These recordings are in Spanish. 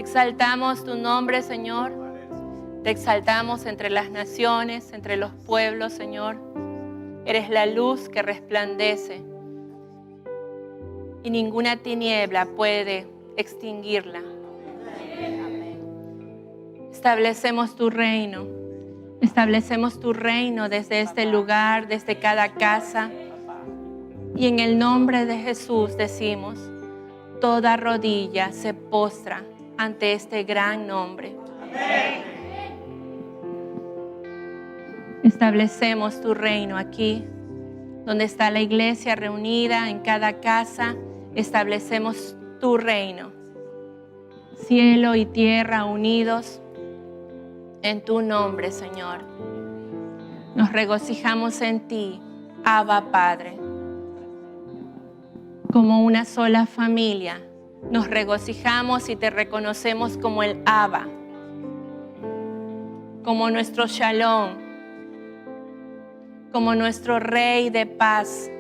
Exaltamos tu nombre, Señor. Te exaltamos entre las naciones, entre los pueblos, Señor. Eres la luz que resplandece y ninguna tiniebla puede extinguirla. Establecemos tu reino. Establecemos tu reino desde este lugar, desde cada casa. Y en el nombre de Jesús decimos, toda rodilla se postra ante este gran nombre. Establecemos tu reino aquí, donde está la iglesia reunida en cada casa. Establecemos tu reino. Cielo y tierra unidos en tu nombre, Señor. Nos regocijamos en ti, Abba Padre. Como una sola familia, nos regocijamos y te reconocemos como el Abba, como nuestro Shalom, como nuestro Rey de paz,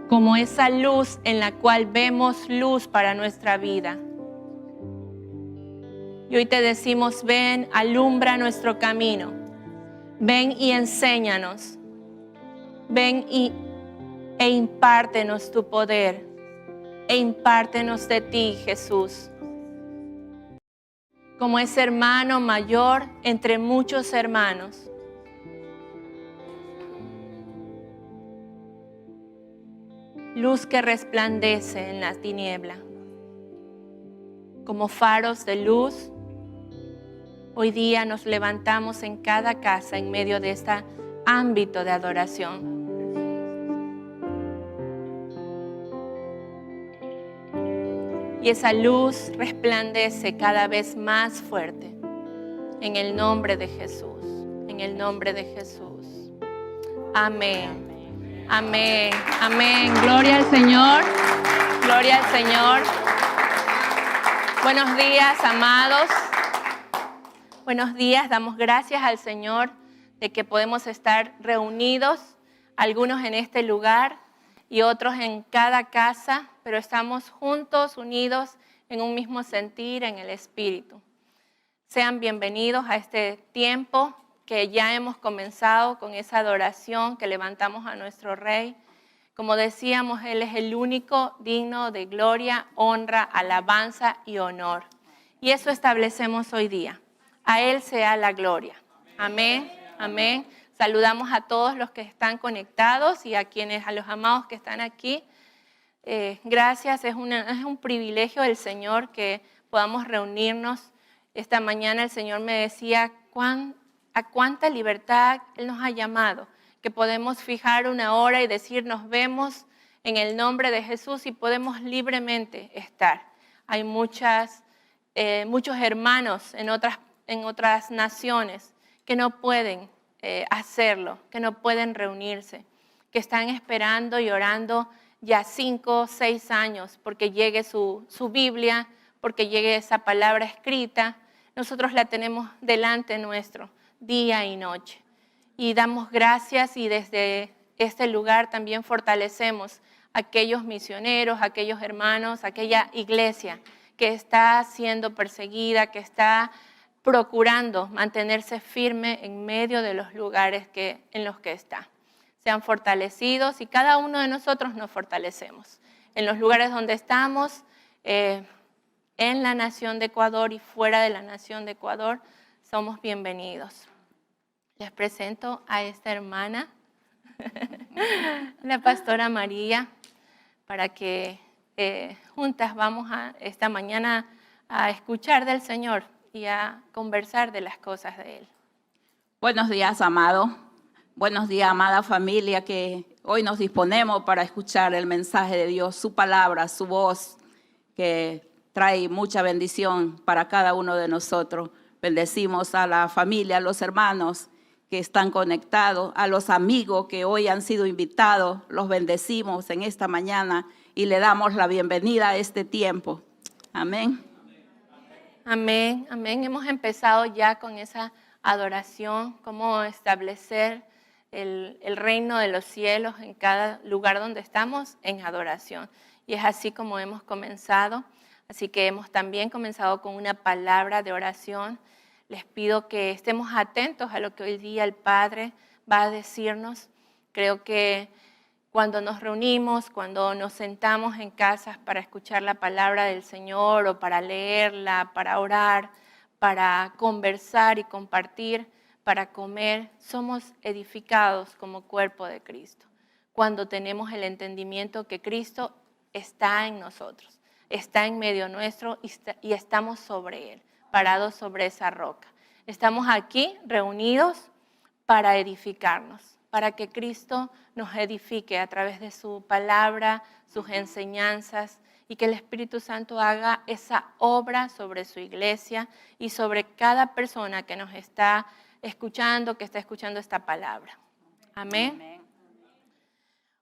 como esa luz en la cual vemos luz para nuestra vida. Y hoy te decimos, ven, alumbra nuestro camino. Ven y enséñanos. Ven e impártenos tu poder. E impártenos de ti, Jesús. Como ese hermano mayor entre muchos hermanos. Luz que resplandece en la tiniebla. Como faros de luz, hoy día nos levantamos en cada casa en medio de este ámbito de adoración. Y esa luz resplandece cada vez más fuerte en el nombre de Jesús, en el nombre de Jesús. Amén. Amén, amén. Gloria al Señor, gloria al Señor. Buenos días, amados. Buenos días, damos gracias al Señor de que podemos estar reunidos, algunos en este lugar y otros en cada casa, pero estamos juntos, unidos en un mismo sentir, en el Espíritu. Sean bienvenidos a este tiempo que ya hemos comenzado con esa adoración que levantamos a nuestro Rey. Como decíamos, Él es el único digno de gloria, honra, alabanza y honor. Y eso establecemos hoy día. A Él sea la gloria. Amén, amén. Saludamos a todos los que están conectados y a los amados que están aquí. Gracias, es un privilegio del Señor que podamos reunirnos. Esta mañana el Señor me decía a cuánta libertad Él nos ha llamado, que podemos fijar una hora y decir nos vemos en el nombre de Jesús y podemos libremente estar. Hay muchos hermanos en otras naciones que no pueden hacerlo, que no pueden reunirse, que están esperando y orando ya 5 o 6 años porque llegue su Biblia, porque llegue esa palabra escrita. Nosotros la tenemos delante nuestro, día y noche. Y damos gracias y desde este lugar también fortalecemos a aquellos misioneros, a aquellos hermanos, a aquella iglesia que está siendo perseguida, que está procurando mantenerse firme en medio de los lugares en los que está. Sean fortalecidos y cada uno de nosotros nos fortalecemos. En los lugares donde estamos, en la nación de Ecuador y fuera de la nación de Ecuador, somos bienvenidos. Les presento a esta hermana, la pastora María, para que juntas vamos esta mañana a escuchar del Señor y a conversar de las cosas de Él. Buenos días, amado. Buenos días, amada familia, que hoy nos disponemos para escuchar el mensaje de Dios, su palabra, su voz, que trae mucha bendición para cada uno de nosotros. Bendecimos a la familia, a los hermanos que están conectados, a los amigos que hoy han sido invitados, los bendecimos en esta mañana y le damos la bienvenida a este tiempo. Amén. Amén, amén. Hemos empezado ya con esa adoración, cómo establecer el reino de los cielos en cada lugar donde estamos en adoración. Y es así como hemos comenzado. Así que hemos también comenzado con una palabra de oración. Les pido que estemos atentos a lo que hoy día el Padre va a decirnos. Creo que cuando nos reunimos, cuando nos sentamos en casas para escuchar la palabra del Señor o para leerla, para orar, para conversar y compartir, para comer, somos edificados como cuerpo de Cristo. Cuando tenemos el entendimiento que Cristo está en nosotros, está en medio nuestro y estamos sobre Él, parados sobre esa roca. Estamos aquí reunidos para edificarnos, para que Cristo nos edifique a través de su palabra, sus enseñanzas, y que el Espíritu Santo haga esa obra sobre su iglesia y sobre cada persona que nos está escuchando, que está escuchando esta palabra. Amén. Amén.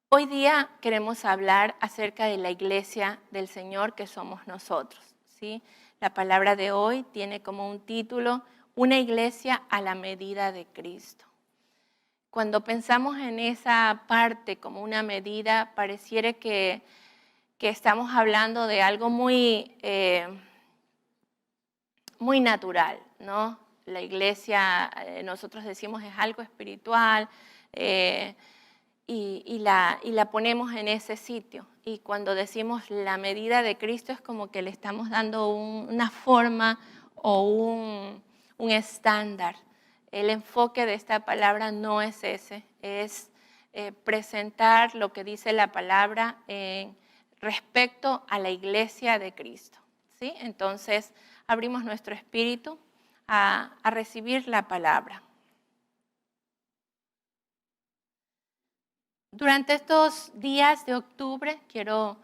Hoy día queremos hablar acerca de la iglesia del Señor que somos nosotros, ¿sí? La palabra de hoy tiene como un título, una iglesia a la medida de Cristo. Cuando pensamos en esa parte como una medida, pareciera que estamos hablando de algo muy natural, ¿no? La iglesia, nosotros decimos, es algo espiritual y la ponemos en ese sitio. Y cuando decimos la medida de Cristo es como que le estamos dando una forma o un estándar. El enfoque de esta palabra no es ese, es presentar lo que dice la palabra respecto a la iglesia de Cristo, ¿sí? Entonces, abrimos nuestro espíritu a recibir la palabra. Durante estos días de octubre quiero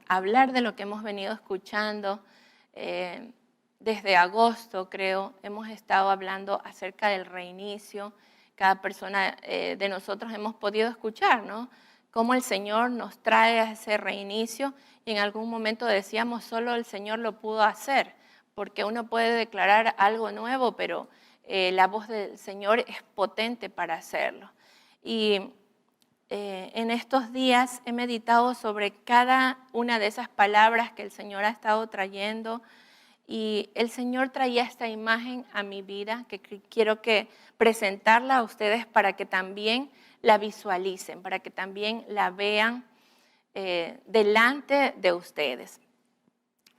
hablar de lo que hemos venido escuchando. Desde agosto, creo, hemos estado hablando acerca del reinicio. Cada persona de nosotros hemos podido escuchar, ¿no? Cómo el Señor nos trae a ese reinicio, y en algún momento decíamos, solo el Señor lo pudo hacer, porque uno puede declarar algo nuevo, pero la voz del Señor es potente para hacerlo. Y en estos días he meditado sobre cada una de esas palabras que el Señor ha estado trayendo, y el Señor traía esta imagen a mi vida que quiero presentarla a ustedes para que también la visualicen, para que también la vean delante de ustedes.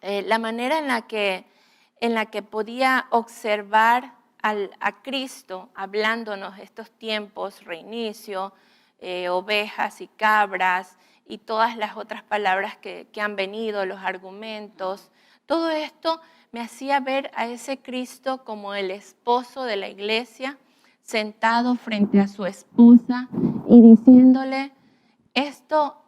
La manera en la que podía observar a Cristo hablándonos estos tiempos, reinicio, ovejas y cabras y todas las otras palabras que han venido, los argumentos, todo esto me hacía ver a ese Cristo como el esposo de la iglesia, sentado frente a su esposa y diciéndole, esto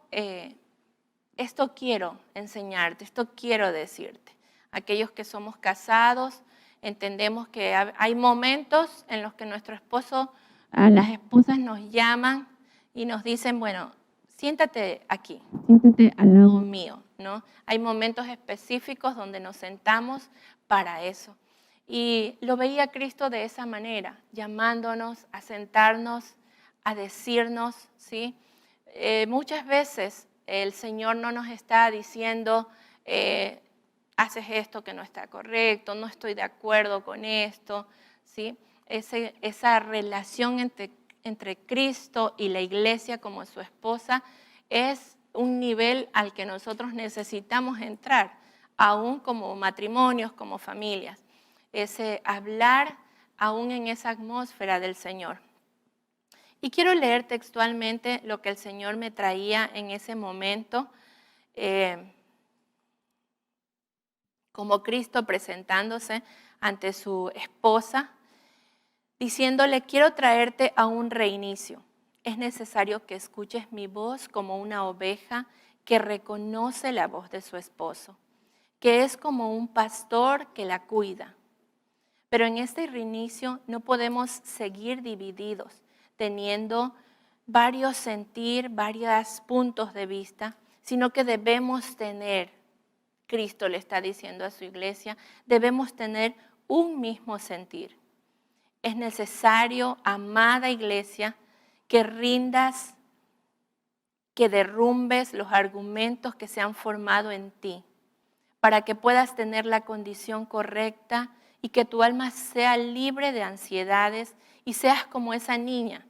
quiero enseñarte, esto quiero decirte. Aquellos que somos casados entendemos que hay momentos en los que nuestro esposo, las esposas nos llaman y nos dicen, bueno, siéntate aquí, siéntate al lado mío, ¿no? Hay momentos específicos donde nos sentamos para eso. Y lo veía Cristo de esa manera, llamándonos a sentarnos, a decirnos, ¿sí? Muchas veces el Señor no nos está diciendo, haces esto que no está correcto, no estoy de acuerdo con esto, ¿sí? Esa relación entre Cristo y la iglesia como su esposa es un nivel al que nosotros necesitamos entrar, aún como matrimonios, como familias. Ese hablar aún en esa atmósfera del Señor. Y quiero leer textualmente lo que el Señor me traía en ese momento, como Cristo presentándose ante su esposa, diciéndole, quiero traerte a un reinicio. Es necesario que escuches mi voz como una oveja que reconoce la voz de su esposo, que es como un pastor que la cuida. Pero en este reinicio no podemos seguir divididos, teniendo varios sentir, varios puntos de vista, sino que debemos tener, Cristo le está diciendo a su iglesia, debemos tener un mismo sentir. Es necesario, amada iglesia, que rindas, que derrumbes los argumentos que se han formado en ti, para que puedas tener la condición correcta y que tu alma sea libre de ansiedades y seas como esa niña,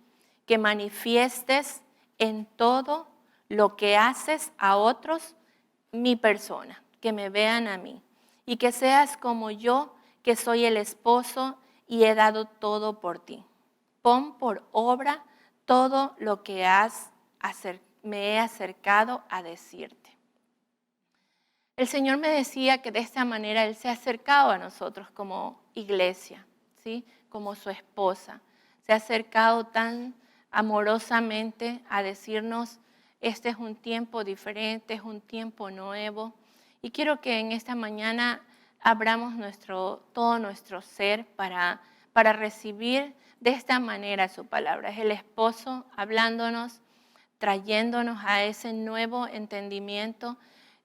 que manifiestes en todo lo que haces a otros mi persona, que me vean a mí, y que seas como yo, que soy el esposo y he dado todo por ti. Pon por obra todo lo que me he acercado a decirte. El Señor me decía que de esta manera Él se ha acercado a nosotros como iglesia, ¿sí? Como su esposa. Se ha acercado tan amorosamente a decirnos, este es un tiempo diferente, es un tiempo nuevo. Y quiero que en esta mañana abramos todo nuestro ser para recibir de esta manera su palabra. Es el esposo hablándonos, trayéndonos a ese nuevo entendimiento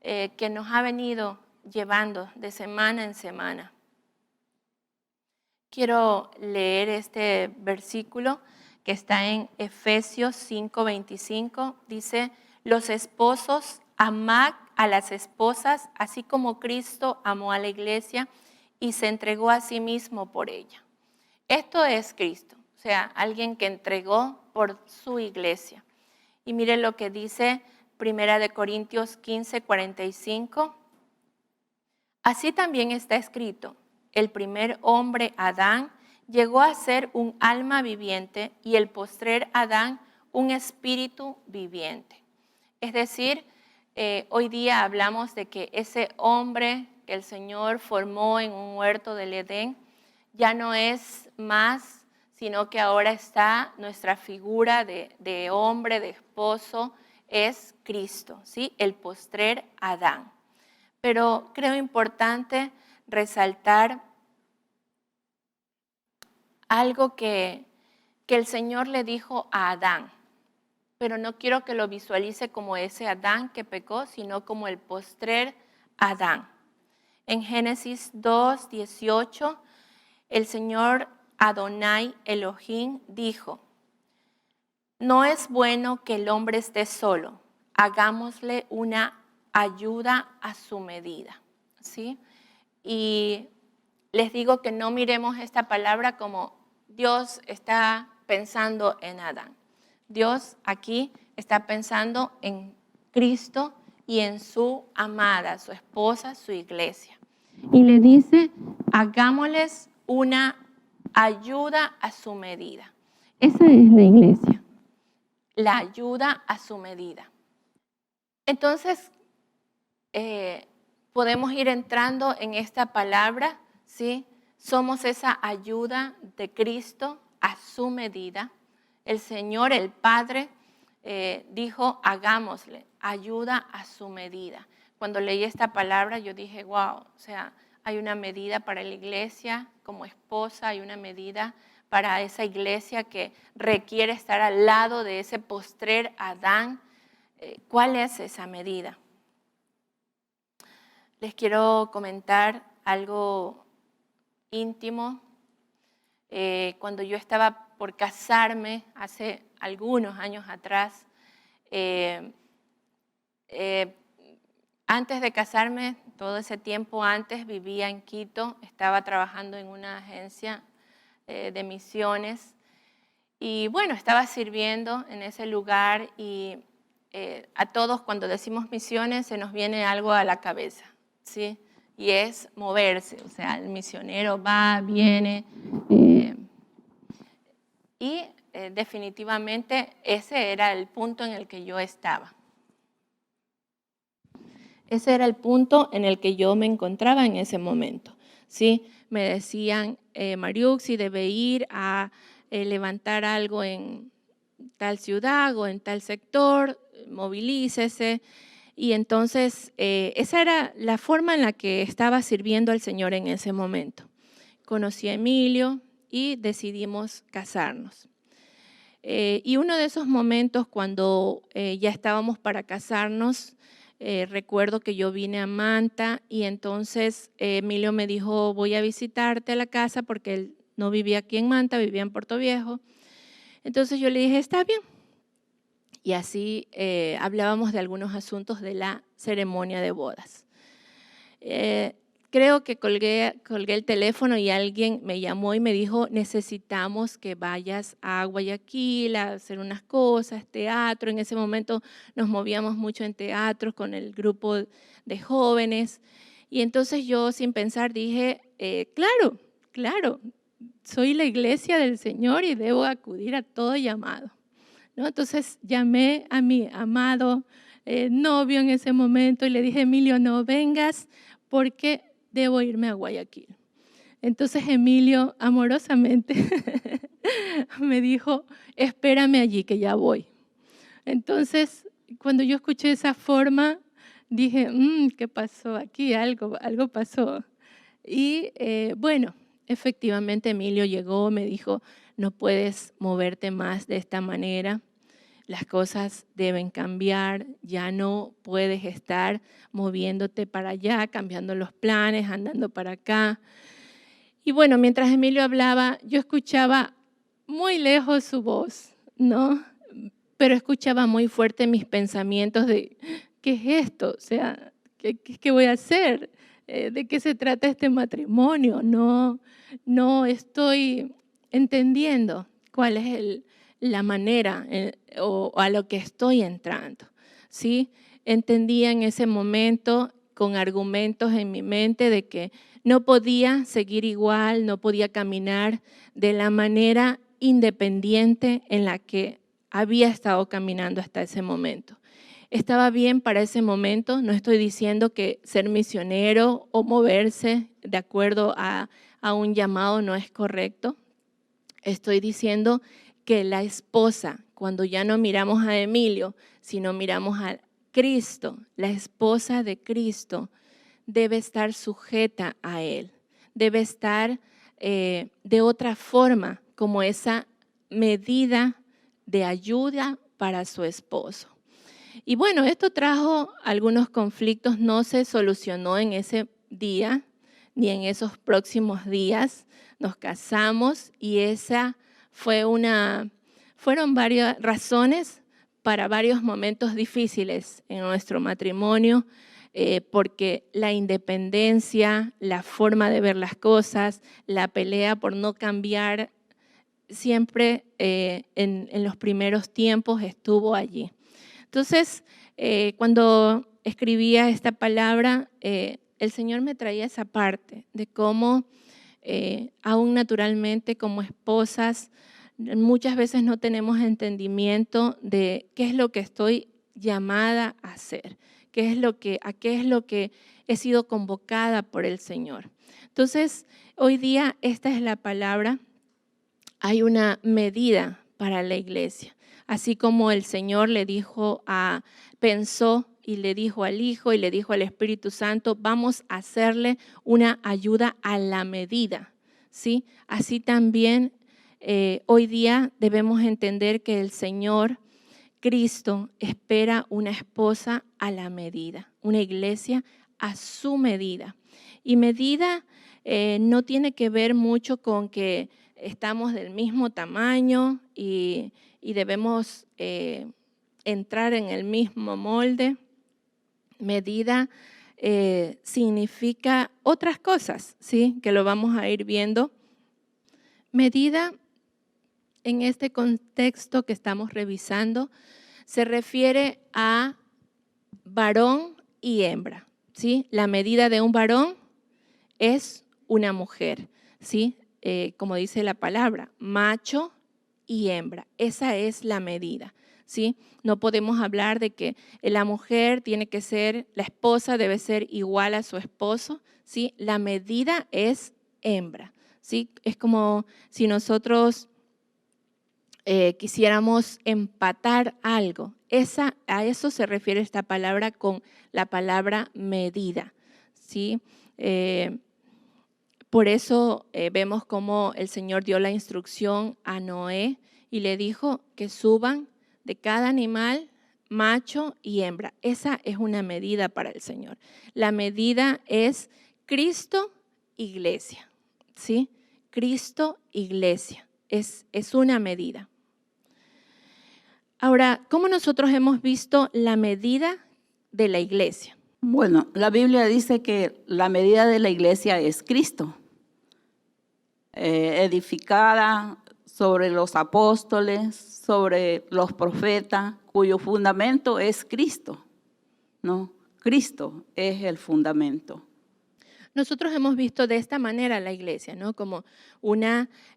que nos ha venido llevando de semana en semana. Quiero leer este versículo que está en Efesios 5:25. Dice, los esposos, amad a las esposas, así como Cristo amó a la iglesia y se entregó a sí mismo por ella. Esto es Cristo, o sea, alguien que entregó por su iglesia. Y mire lo que dice 1 Corintios 15:45. Así también está escrito, el primer hombre, Adán, llegó a ser un alma viviente y el postrer Adán un espíritu viviente. Es decir, hoy día hablamos de que ese hombre que el Señor formó en un huerto del Edén ya no es más, sino que ahora está nuestra figura de hombre, de esposo, es Cristo, ¿sí? El postrer Adán. Pero creo importante resaltar algo que el Señor le dijo a Adán, pero no quiero que lo visualice como ese Adán que pecó, sino como el postrer Adán. En Génesis 2:18, el Señor Adonai Elohim dijo, no es bueno que el hombre esté solo, hagámosle una ayuda a su medida, ¿sí? Y les digo que no miremos esta palabra como Dios está pensando en Adán. Dios aquí está pensando en Cristo y en su amada, su esposa, su iglesia. Y le dice, hagámosles una ayuda a su medida. Esa es la iglesia, la ayuda a su medida. Entonces, podemos ir entrando en esta palabra, ¿sí? Somos esa ayuda de Cristo a su medida. El Señor, el Padre, dijo, hagámosle ayuda a su medida. Cuando leí esta palabra, yo dije, wow, o sea, hay una medida para la iglesia como esposa, hay una medida para esa iglesia que requiere estar al lado de ese postrer Adán. ¿Cuál es esa medida? Les quiero comentar algo íntimo. Cuando yo estaba por casarme, hace algunos años atrás, antes de casarme, todo ese tiempo antes, vivía en Quito, estaba trabajando en una agencia de misiones y bueno, estaba sirviendo en ese lugar y a todos cuando decimos misiones se nos viene algo a la cabeza, ¿sí? Y es moverse, o sea, el misionero va, viene y definitivamente ese era el punto en el que yo estaba. Ese era el punto en el que yo me encontraba en ese momento, ¿sí? Me decían, Mariuxi, debe ir a levantar algo en tal ciudad o en tal sector, movilícese. Y entonces esa era la forma en la que estaba sirviendo al Señor en ese momento. Conocí a Emilio y decidimos casarnos. Y uno de esos momentos cuando ya estábamos para casarnos, recuerdo que yo vine a Manta y entonces Emilio me dijo, voy a visitarte a la casa porque él no vivía aquí en Manta, vivía en Puerto Viejo. Entonces yo le dije, está bien. Y así hablábamos de algunos asuntos de la ceremonia de bodas. creo que colgué el teléfono y alguien me llamó y me dijo, necesitamos que vayas a Guayaquil a hacer unas cosas, teatro. En ese momento nos movíamos mucho en teatro con el grupo de jóvenes. Y entonces yo sin pensar dije, claro, soy la iglesia del Señor y debo acudir a todo llamado, ¿no? Entonces llamé a mi amado novio en ese momento y le dije, Emilio, no vengas porque debo irme a Guayaquil. Entonces Emilio amorosamente me dijo, espérame allí que ya voy. Entonces, cuando yo escuché esa forma, dije, ¿qué pasó aquí? Algo pasó. Y bueno, efectivamente Emilio llegó, me dijo, no puedes moverte más de esta manera. Las cosas deben cambiar, ya no puedes estar moviéndote para allá, cambiando los planes, andando para acá. Y bueno, mientras Emilio hablaba, yo escuchaba muy lejos su voz, ¿no? Pero escuchaba muy fuerte mis pensamientos de, ¿qué es esto? O sea, ¿qué voy a hacer? ¿De qué se trata este matrimonio? No estoy entendiendo cuál es la manera o a lo que estoy entrando, ¿sí? Entendía en ese momento con argumentos en mi mente de que no podía seguir igual, no podía caminar de la manera independiente en la que había estado caminando hasta ese momento. Estaba bien para ese momento, no estoy diciendo que ser misionero o moverse de acuerdo a un llamado no es correcto. Estoy diciendo que la esposa, cuando ya no miramos a Emilio, sino miramos a Cristo, la esposa de Cristo, debe estar sujeta a Él, debe estar de otra forma, como esa medida de ayuda para su esposo. Y bueno, esto trajo algunos conflictos, no se solucionó en ese día ni en esos próximos días. Nos casamos y esa fueron varias razones para varios momentos difíciles en nuestro matrimonio, porque la independencia, la forma de ver las cosas, la pelea por no cambiar, siempre en los primeros tiempos estuvo allí. Entonces, cuando escribía esta palabra, el Señor me traía esa parte de cómo aún naturalmente como esposas muchas veces no tenemos entendimiento de qué es lo que estoy llamada a hacer, a qué es lo que he sido convocada por el Señor. Entonces, hoy día esta es la palabra. Hay una medida para la iglesia. Así como el Señor pensó y le dijo al Hijo y le dijo al Espíritu Santo, vamos a hacerle una ayuda a la medida, ¿sí? Así también hoy día debemos entender que el Señor Cristo espera una esposa a la medida, una iglesia a su medida. Y medida no tiene que ver mucho con que estamos del mismo tamaño y debemos entrar en el mismo molde. Medida significa otras cosas, ¿sí? Que lo vamos a ir viendo. Medida, en este contexto que estamos revisando, se refiere a varón y hembra, ¿sí? La medida de un varón es una mujer, ¿sí? Como dice la palabra, macho y hembra. Esa es la medida, ¿sí? No podemos hablar de que la mujer tiene que ser, la esposa debe ser igual a su esposo, ¿sí? La medida es hembra, ¿sí? Es como si nosotros quisiéramos empatar algo. A eso se refiere esta palabra con la palabra medida, ¿sí? Por eso vemos cómo el Señor dio la instrucción a Noé y le dijo que suban de cada animal macho y hembra. Esa es una medida para el Señor. La medida es Cristo, iglesia, ¿sí? Cristo, iglesia. Es una medida. Ahora, ¿cómo nosotros hemos visto la medida de la iglesia? Bueno, la Biblia dice que la medida de la iglesia es Cristo, edificada sobre los apóstoles, sobre los profetas, cuyo fundamento es Cristo, ¿no? Cristo es el fundamento. Nosotros hemos visto de esta manera la iglesia, ¿no? Como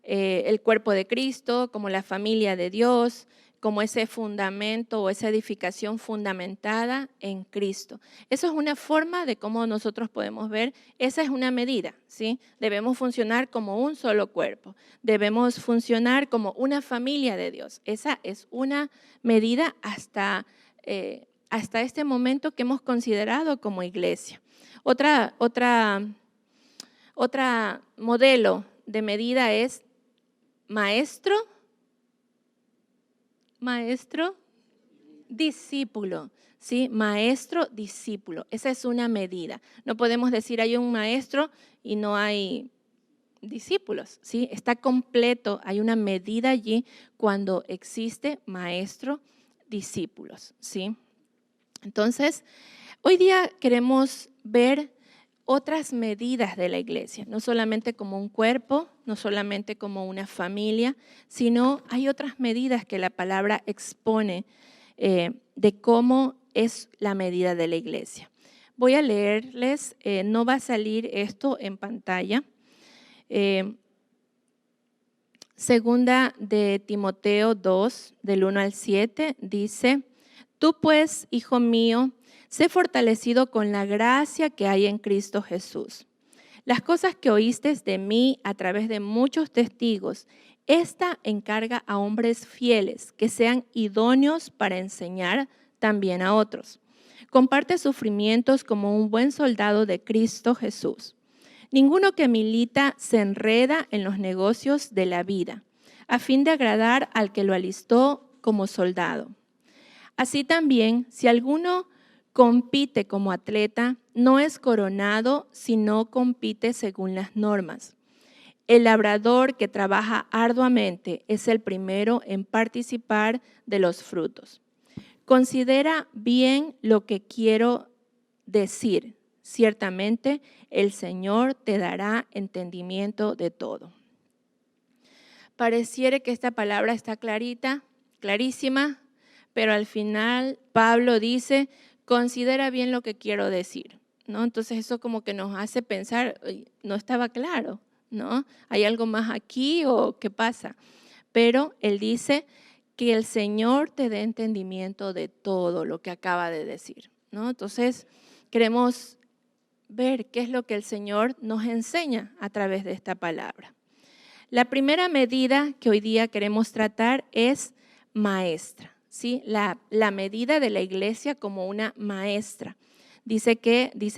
el cuerpo de Cristo, como la familia de Dios, como ese fundamento o esa edificación fundamentada en Cristo. Eso es una forma de cómo nosotros podemos ver, esa es una medida, ¿sí? Debemos funcionar como un solo cuerpo, debemos funcionar como una familia de Dios. Esa es una medida hasta este momento que hemos considerado como iglesia. Otra modelo de medida es maestro, discípulo, ¿sí? Maestro, discípulo. Esa es una medida. No podemos decir hay un maestro y no hay discípulos, ¿sí? Está completo, hay una medida allí cuando existe maestro, discípulos, ¿sí? Entonces, hoy día queremos ver otras medidas de la iglesia, no solamente como un cuerpo, no solamente como una familia, sino hay otras medidas que la palabra expone de cómo es la medida de la iglesia. Voy a leerles, no va a salir esto en pantalla. Segunda de Timoteo 2, del 1 al 7, dice: Tú pues, hijo mío, sé fortalecido con la gracia que hay en Cristo Jesús. Las cosas que oíste de mí a través de muchos testigos, esta encarga a hombres fieles que sean idóneos para enseñar también a otros. Comparte sufrimientos como un buen soldado de Cristo Jesús. Ninguno que milita se enreda en los negocios de la vida, a fin de agradar al que lo alistó como soldado. Así también, si alguno compite como atleta, no es coronado si no compite según las normas. El labrador que trabaja arduamente es el primero en participar de los frutos. Considera bien lo que quiero decir. Ciertamente, el Señor te dará entendimiento de todo. Pareciera que esta palabra está clarita, clarísima, pero al final Pablo dice, considera bien lo que quiero decir, ¿no? Entonces eso como que nos hace pensar, no estaba claro, ¿no? ¿Hay algo más aquí o qué pasa? Pero él dice que el Señor te dé entendimiento de todo lo que acaba de decir, ¿no? Entonces queremos ver qué es lo que el Señor nos enseña a través de esta palabra. La primera medida que hoy día queremos tratar es maestra, ¿sí? La medida de la iglesia como una maestra. Dice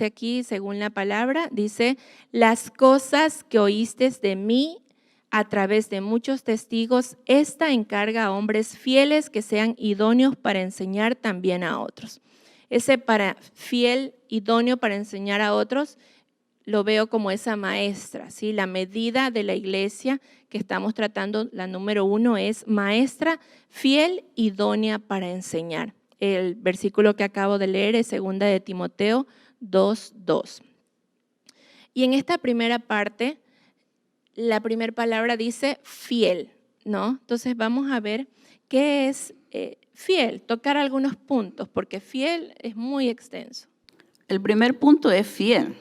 aquí, según la palabra, dice, las cosas que oíste de mí a través de muchos testigos, esta encarga a hombres fieles que sean idóneos para enseñar también a otros. Ese para fiel, idóneo para enseñar a otros, lo veo como esa maestra, ¿sí? La medida de la iglesia que estamos tratando, la número 1 es maestra, fiel, idónea para enseñar. El versículo que acabo de leer es 2 de Timoteo 2:2. Y en esta primera parte, la primera palabra dice fiel, ¿no? Entonces vamos a ver qué es fiel, tocar algunos puntos, porque fiel es muy extenso. El primer punto es fiel,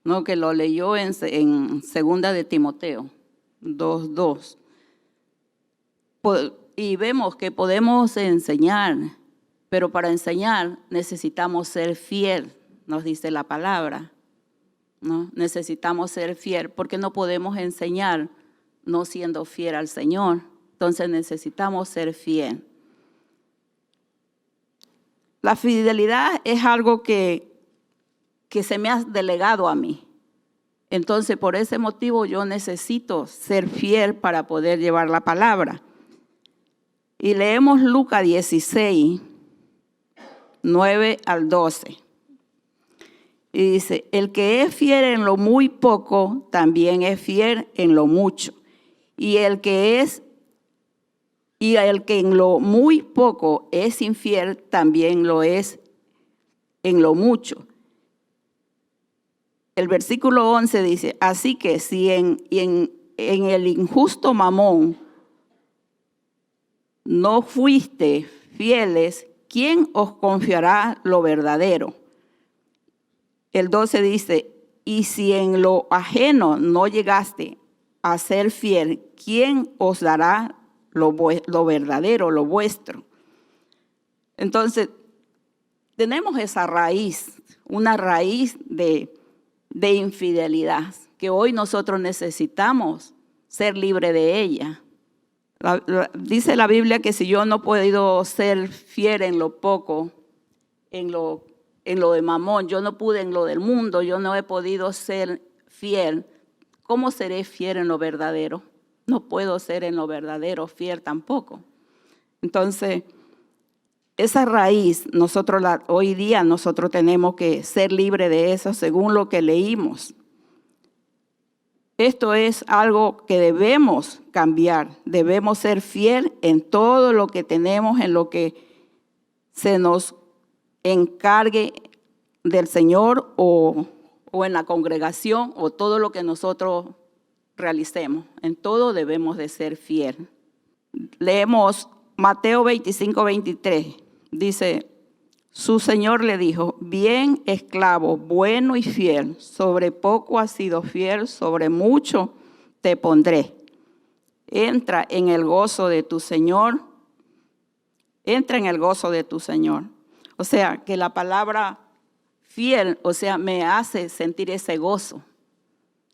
¿no? Que lo leyó en 2 de Timoteo 2:2. Y vemos que podemos enseñar, pero para enseñar necesitamos ser fiel, nos dice la palabra, ¿no? Necesitamos ser fiel porque no podemos enseñar no siendo fiel al Señor. Entonces necesitamos ser fiel. La fidelidad es algo que se me ha delegado a mí. Entonces, por ese motivo yo necesito ser fiel para poder llevar la palabra. Y leemos Lucas 16, 9 al 12. Y dice, el que es fiel en lo muy poco, también es fiel en lo mucho. Y el que en lo muy poco es infiel, también lo es en lo mucho. El versículo 11 dice, así que si en el injusto mamón no fuiste fieles, ¿quién os confiará lo verdadero? El 12 dice, y si en lo ajeno no llegaste a ser fiel, ¿quién os dará lo verdadero, lo vuestro? Entonces, tenemos esa raíz, una raíz de infidelidad, que hoy nosotros necesitamos ser libres de ella. Dice la Biblia que si yo no he podido ser fiel en lo poco, en lo de mamón, yo no pude en lo del mundo, yo no he podido ser fiel, ¿cómo seré fiel en lo verdadero? No puedo ser en lo verdadero fiel tampoco. Entonces, esa raíz, hoy día nosotros tenemos que ser libres de eso según lo que leímos. Esto es algo que debemos cambiar, debemos ser fiel en todo lo que tenemos, en lo que se nos encargue del Señor o en la congregación o todo lo que nosotros realicemos. En todo debemos de ser fiel. Leemos Mateo 25, 23. Dice, su Señor le dijo, bien esclavo, bueno y fiel, sobre poco has sido fiel, sobre mucho te pondré. Entra en el gozo de tu Señor. Entra en el gozo de tu Señor. O sea, que la palabra fiel, o sea, me hace sentir ese gozo,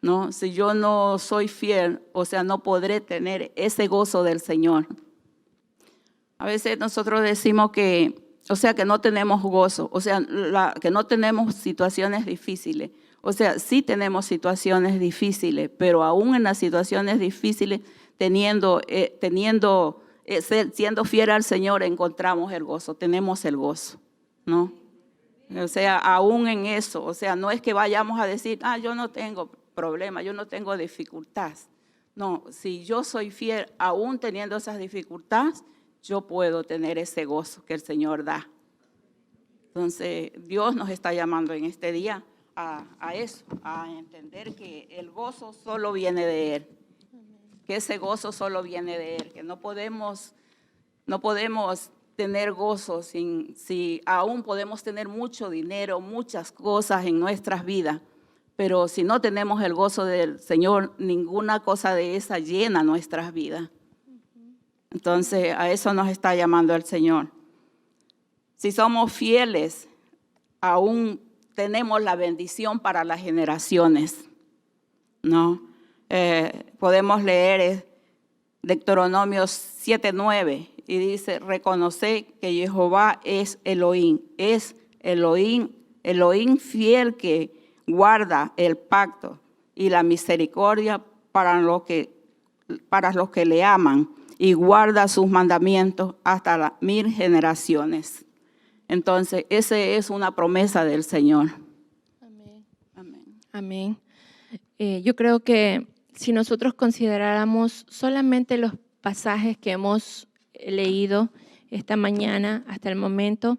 ¿no? Si yo no soy fiel, o sea, no podré tener ese gozo del Señor. A veces nosotros decimos que no tenemos gozo, o sea, que no tenemos situaciones difíciles. O sea, sí tenemos situaciones difíciles, pero aún en las situaciones difíciles, siendo fiel al Señor, encontramos el gozo, tenemos el gozo, ¿no? O sea, aún en eso, o sea, no es que vayamos a decir, yo no tengo problema, yo no tengo dificultad. No, si yo soy fiel, aún teniendo esas dificultades, yo puedo tener ese gozo que el Señor da. Entonces, Dios nos está llamando en este día a eso, a entender que el gozo solo viene de Él, que ese gozo solo viene de Él, que no podemos tener gozo si aún podemos tener mucho dinero, muchas cosas en nuestras vidas, pero si no tenemos el gozo del Señor, ninguna cosa de esa llena nuestras vidas. Entonces, a eso nos está llamando el Señor. Si somos fieles, aún tenemos la bendición para las generaciones, ¿no? Podemos leer Deuteronomio 7:9 y dice, reconoce que Jehová es Elohim fiel que guarda el pacto y la misericordia para los que le aman, y guarda sus mandamientos hasta las 1000 generaciones. Entonces, esa es una promesa del Señor. Amén. Amén. Amén. Yo creo que si nosotros consideráramos solamente los pasajes que hemos leído esta mañana hasta el momento,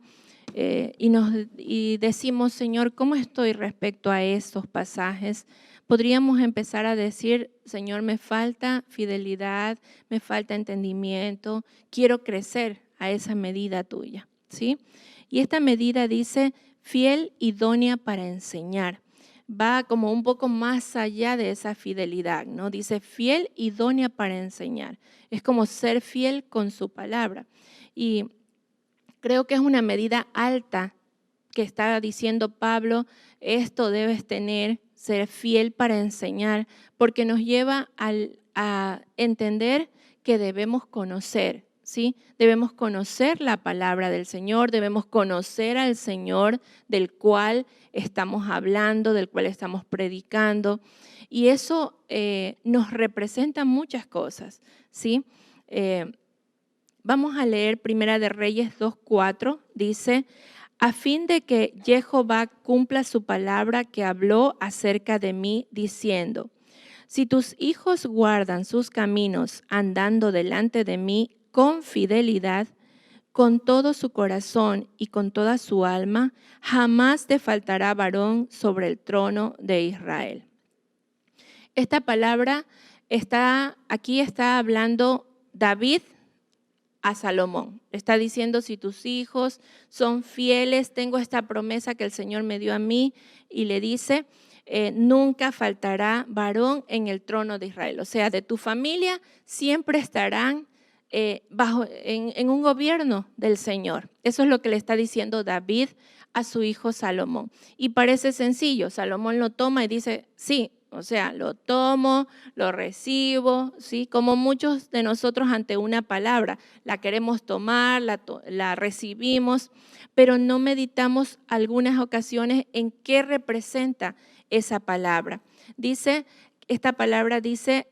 y decimos, Señor, ¿cómo estoy respecto a estos pasajes? Podríamos empezar a decir, Señor, me falta fidelidad, me falta entendimiento, quiero crecer a esa medida tuya, ¿sí? Y esta medida dice, fiel, idónea para enseñar. Va como un poco más allá de esa fidelidad, ¿no? Dice, fiel, idónea para enseñar. Es como ser fiel con su palabra. Y creo que es una medida alta que está diciendo Pablo, esto debes tener, ser fiel para enseñar, porque nos lleva a entender que debemos conocer, ¿sí? Debemos conocer la palabra del Señor, debemos conocer al Señor del cual estamos hablando, del cual estamos predicando, y eso nos representa muchas cosas, ¿sí? Vamos a leer Primera de Reyes 2:4, dice, a fin de que Jehová cumpla su palabra que habló acerca de mí, diciendo, si tus hijos guardan sus caminos andando delante de mí con fidelidad, con todo su corazón y con toda su alma, jamás te faltará varón sobre el trono de Israel. Esta palabra aquí está hablando David a Salomón. Está diciendo, si tus hijos son fieles, tengo esta promesa que el Señor me dio a mí, y le dice, nunca faltará varón en el trono de Israel. O sea, de tu familia siempre estarán en un gobierno del Señor. Eso es lo que le está diciendo David a su hijo Salomón. Y parece sencillo, Salomón lo toma y dice, sí, o sea, lo tomo, lo recibo, ¿sí? Como muchos de nosotros ante una palabra, la queremos tomar, la recibimos, pero no meditamos algunas ocasiones en qué representa esa palabra. Esta palabra dice,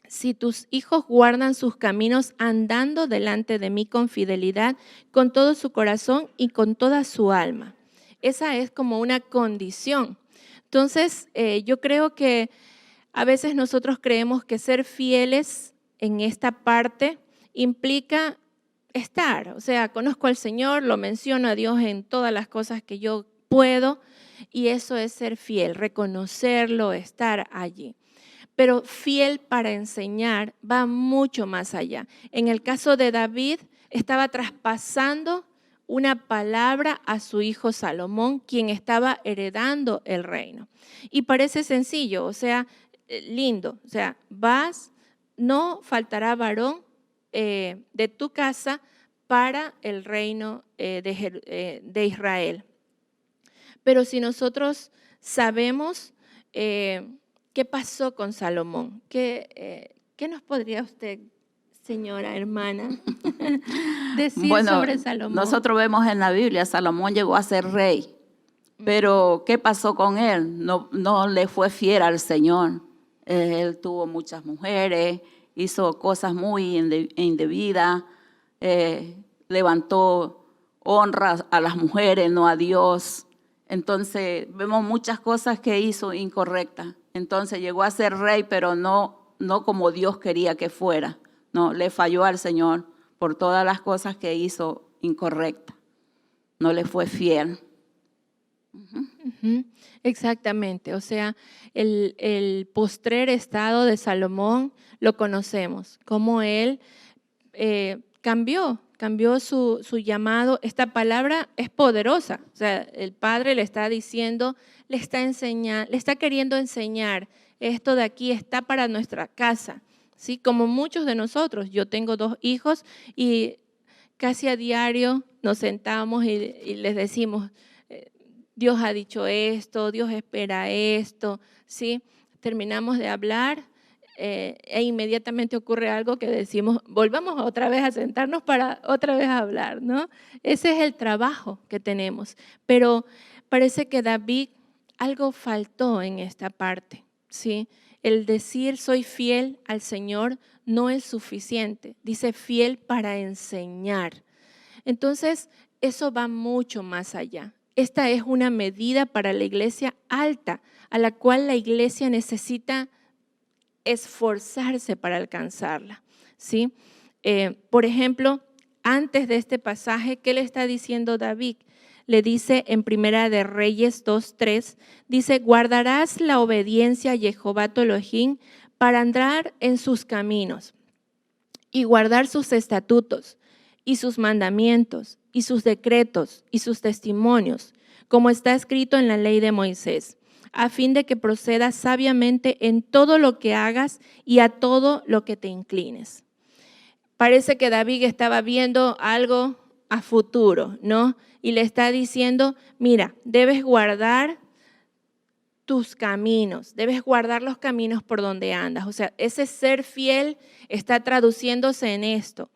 si tus hijos guardan sus caminos andando delante de mí con fidelidad, con todo su corazón y con toda su alma. Esa es como una condición. Entonces, yo creo que a veces nosotros creemos que ser fieles en esta parte implica estar. O sea, conozco al Señor, lo menciono a Dios en todas las cosas que yo puedo, y eso es ser fiel, reconocerlo, estar allí. Pero fiel para enseñar va mucho más allá. En el caso de David, estaba traspasando una palabra a su hijo Salomón, quien estaba heredando el reino. Y parece sencillo, o sea, lindo. O sea, no faltará varón de tu casa para el reino de Israel. Pero si nosotros sabemos qué pasó con Salomón, ¿qué nos podría usted, señora hermana, decir sobre Salomón? Nosotros vemos en la Biblia, Salomón llegó a ser rey, pero ¿qué pasó con él? No le fue fiel al Señor. Él tuvo muchas mujeres, hizo cosas muy indebidas, levantó honras a las mujeres, no a Dios. Entonces vemos muchas cosas que hizo incorrectas. Entonces llegó a ser rey, pero no como Dios quería que fuera. No, le falló al Señor por todas las cosas que hizo incorrectas. No le fue fiel. Exactamente, o sea, el postrer estado de Salomón lo conocemos, cómo él cambió su llamado. Esta palabra es poderosa, o sea, el Padre le está diciendo, le está queriendo enseñar, esto de aquí está para nuestra casa, ¿sí? Como muchos de nosotros, yo tengo 2 hijos y casi a diario nos sentamos y les decimos, Dios ha dicho esto, Dios espera esto, ¿sí? Terminamos de hablar e inmediatamente ocurre algo que decimos, volvamos otra vez a sentarnos para otra vez hablar, ¿no? Ese es el trabajo que tenemos. Pero parece que David, algo faltó en esta parte, ¿sí? El decir soy fiel al Señor no es suficiente. Dice fiel para enseñar. Entonces, eso va mucho más allá. Esta es una medida para la iglesia alta, a la cual la iglesia necesita esforzarse para alcanzarla, ¿sí? Por ejemplo, antes de este pasaje, ¿qué le está diciendo David? Le dice en Primera de Reyes 2:3, dice, guardarás la obediencia a Jehová tu Elohim para andar en sus caminos y guardar sus estatutos y sus mandamientos y sus decretos y sus testimonios, como está escrito en la ley de Moisés, a fin de que procedas sabiamente en todo lo que hagas y a todo lo que te inclines. Parece que David estaba viendo algo a futuro, ¿no? Y le está diciendo, mira, debes guardar tus caminos, debes guardar los caminos por donde andas. O sea, ese ser fiel está traduciéndose en esto.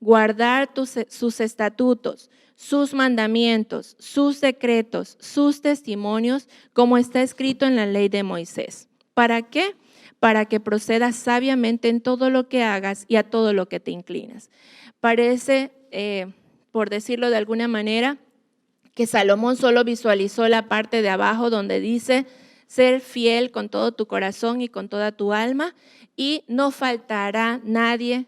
Guardar sus estatutos, sus mandamientos, sus decretos, sus testimonios, como está escrito en la ley de Moisés. ¿Para qué? Para que procedas sabiamente en todo lo que hagas y a todo lo que te inclinas. Parece, por decirlo de alguna manera, que Salomón solo visualizó la parte de abajo donde dice ser fiel con todo tu corazón y con toda tu alma, y no faltará nadie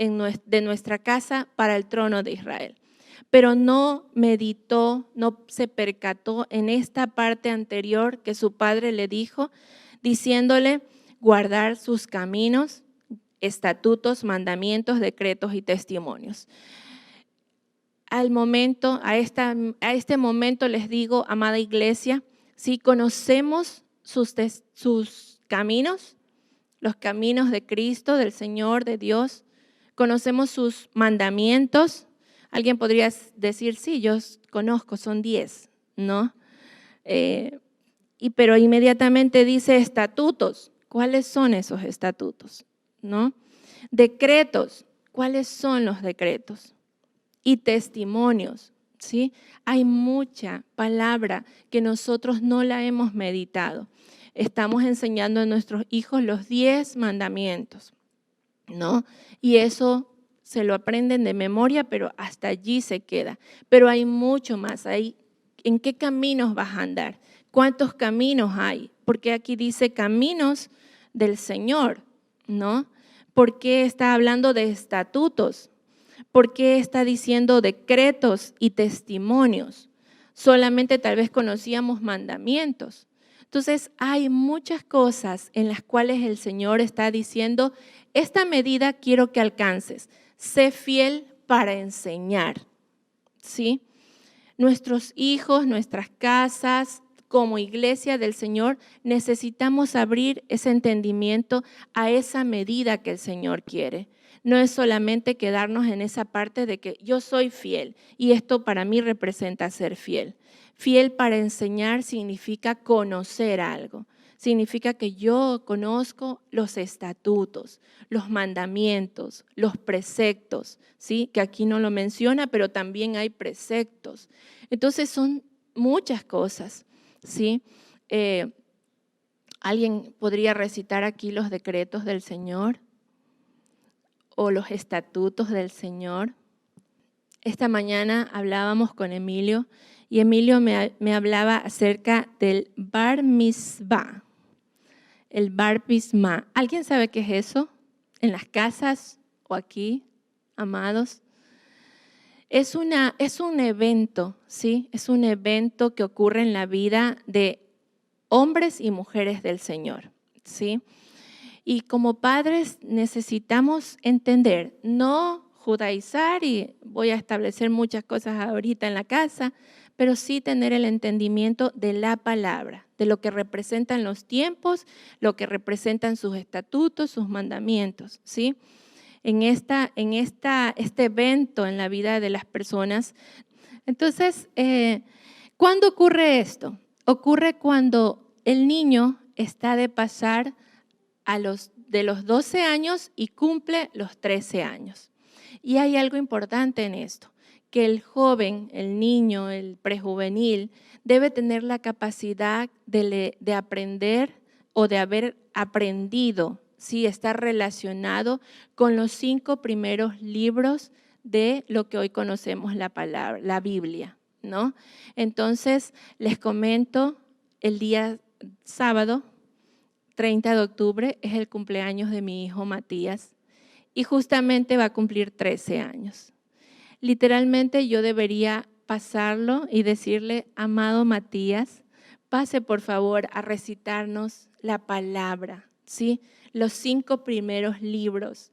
de nuestra casa para el trono de Israel. Pero no meditó, no se percató en esta parte anterior que su padre le dijo, diciéndole guardar sus caminos, estatutos, mandamientos, decretos y testimonios. A este momento les digo, amada iglesia, si conocemos sus caminos, los caminos de Cristo, del Señor, de Dios, conocemos sus mandamientos. Alguien podría decir, sí, yo conozco, son 10, ¿no? Pero inmediatamente dice estatutos. ¿Cuáles son esos estatutos? ¿No? Decretos. ¿Cuáles son los decretos? Y testimonios, ¿sí? Hay mucha palabra que nosotros no la hemos meditado. Estamos enseñando a nuestros hijos los 10 mandamientos, ¿no? Y eso se lo aprenden de memoria, pero hasta allí se queda. Pero hay mucho más. ¿En qué caminos vas a andar? ¿Cuántos caminos hay? Porque aquí dice caminos del Señor, ¿no? ¿Por qué está hablando de estatutos? ¿Por qué está diciendo decretos y testimonios? Solamente tal vez conocíamos mandamientos. Entonces hay muchas cosas en las cuales el Señor está diciendo, esta medida quiero que alcances. Sé fiel para enseñar, ¿sí? Nuestros hijos, nuestras casas, como iglesia del Señor, necesitamos abrir ese entendimiento a esa medida que el Señor quiere. No es solamente quedarnos en esa parte de que yo soy fiel y esto para mí representa ser fiel. Fiel para enseñar significa conocer algo. Significa que yo conozco los estatutos, los mandamientos, los preceptos, ¿sí? Que aquí no lo menciona, pero también hay preceptos. Entonces son muchas cosas, ¿sí? ¿Alguien podría recitar aquí los decretos del Señor o los estatutos del Señor? Esta mañana hablábamos con Emilio y Emilio me hablaba acerca del Bar Mitzvah. El Bar Mitzvah. ¿Alguien sabe qué es eso? ¿En las casas o aquí, amados? Es un evento, ¿sí? Es un evento que ocurre en la vida de hombres y mujeres del Señor, ¿sí? Y como padres necesitamos entender, no judaizar, y voy a establecer muchas cosas ahorita en la casa, pero sí tener el entendimiento de la palabra, de lo que representan los tiempos, lo que representan sus estatutos, sus mandamientos, ¿sí? Este evento en la vida de las personas. Entonces, ¿cuándo ocurre esto? Ocurre cuando el niño está de pasar de los 12 años y cumple los 13 años. Y hay algo importante en esto, que el joven, el niño, el prejuvenil, debe tener la capacidad de aprender o de haber aprendido, ¿sí? Está relacionado con los 5 primeros libros de lo que hoy conocemos la Biblia, ¿no? Entonces, les comento, el día sábado, 30 de octubre, es el cumpleaños de mi hijo Matías y justamente va a cumplir 13 años. Literalmente yo debería pasarlo y decirle, amado Matías, pase por favor a recitarnos la palabra, ¿sí? Los 5 primeros libros,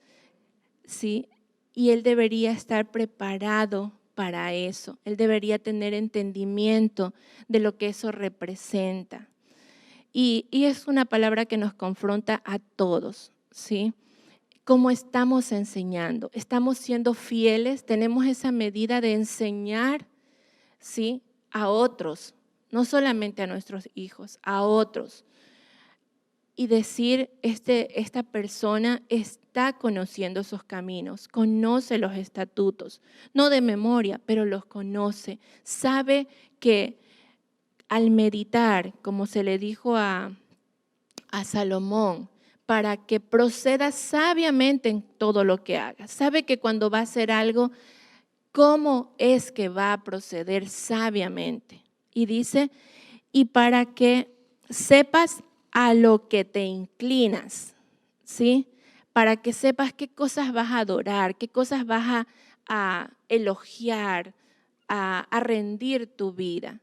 ¿sí? Y él debería estar preparado para eso. Él debería tener entendimiento de lo que eso representa. Y es una palabra que nos confronta a todos, ¿sí? ¿Cómo estamos enseñando? ¿Estamos siendo fieles? ¿Tenemos esa medida de enseñar, ¿sí? A otros, no solamente a nuestros hijos, a otros? Y decir, esta persona está conociendo esos caminos, conoce los estatutos, no de memoria, pero los conoce. Sabe que al meditar, como se le dijo a Salomón, para que proceda sabiamente en todo lo que haga. Sabe que cuando va a hacer algo, ¿cómo es que va a proceder sabiamente? Y dice, y para que sepas a lo que te inclinas, ¿sí? para que sepas qué cosas vas a adorar, qué cosas vas a elogiar, a rendir tu vida.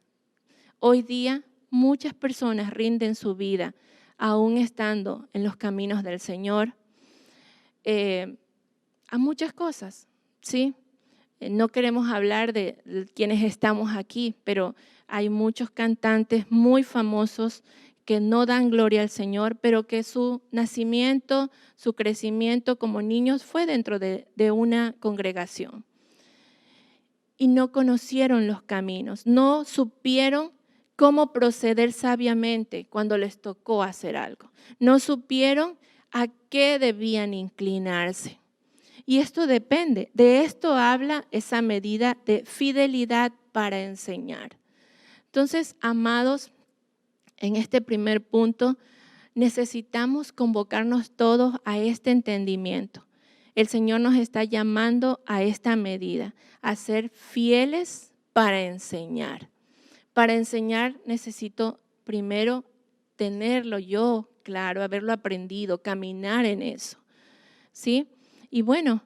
Hoy día muchas personas rinden su vida, aún estando en los caminos del Señor, a muchas cosas, ¿sí? No queremos hablar de quienes estamos aquí, pero hay muchos cantantes muy famosos que no dan gloria al Señor, pero que su nacimiento, su crecimiento como niños fue dentro de una congregación. Y no conocieron los caminos, no supieron cómo proceder sabiamente cuando les tocó hacer algo. No supieron a qué debían inclinarse. Y esto depende, de esto habla esa medida de fidelidad para enseñar. Entonces, amados, en este primer punto necesitamos convocarnos todos a este entendimiento. El Señor nos está llamando a esta medida, a ser fieles para enseñar. Para enseñar necesito primero tenerlo yo claro, haberlo aprendido, caminar en eso, ¿sí? Y bueno,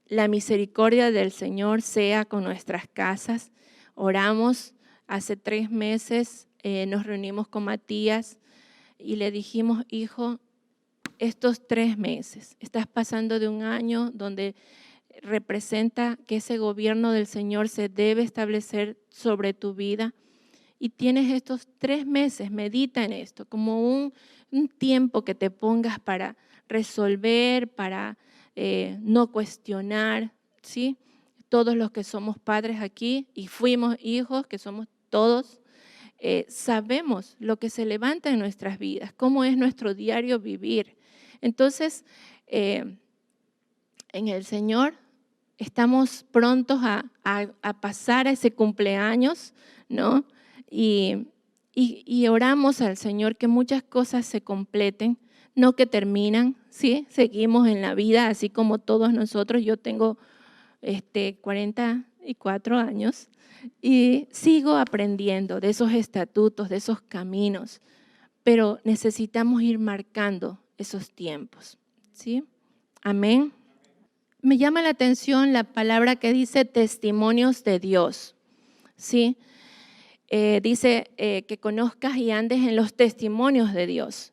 la misericordia del Señor sea con nuestras casas. Oramos hace 3 meses, nos reunimos con Matías y le dijimos, hijo, estos 3 meses, estás pasando de un año donde representa que ese gobierno del Señor se debe establecer sobre tu vida y tienes estos 3 meses, medita en esto, como un tiempo que te pongas para resolver, para no cuestionar, ¿sí? Todos los que somos padres aquí y fuimos hijos, que somos todos, sabemos lo que se levanta en nuestras vidas, cómo es nuestro diario vivir. Entonces, en el Señor estamos prontos a pasar a ese cumpleaños, ¿no? Y oramos al Señor que muchas cosas se completen, no que terminan, ¿sí? Seguimos en la vida, así como todos nosotros. Yo tengo 44 años y sigo aprendiendo de esos estatutos, de esos caminos, pero necesitamos ir marcando esos tiempos, ¿sí? Amén. Me llama la atención la palabra que dice testimonios de Dios, ¿sí? Dice que conozcas y andes en los testimonios de Dios.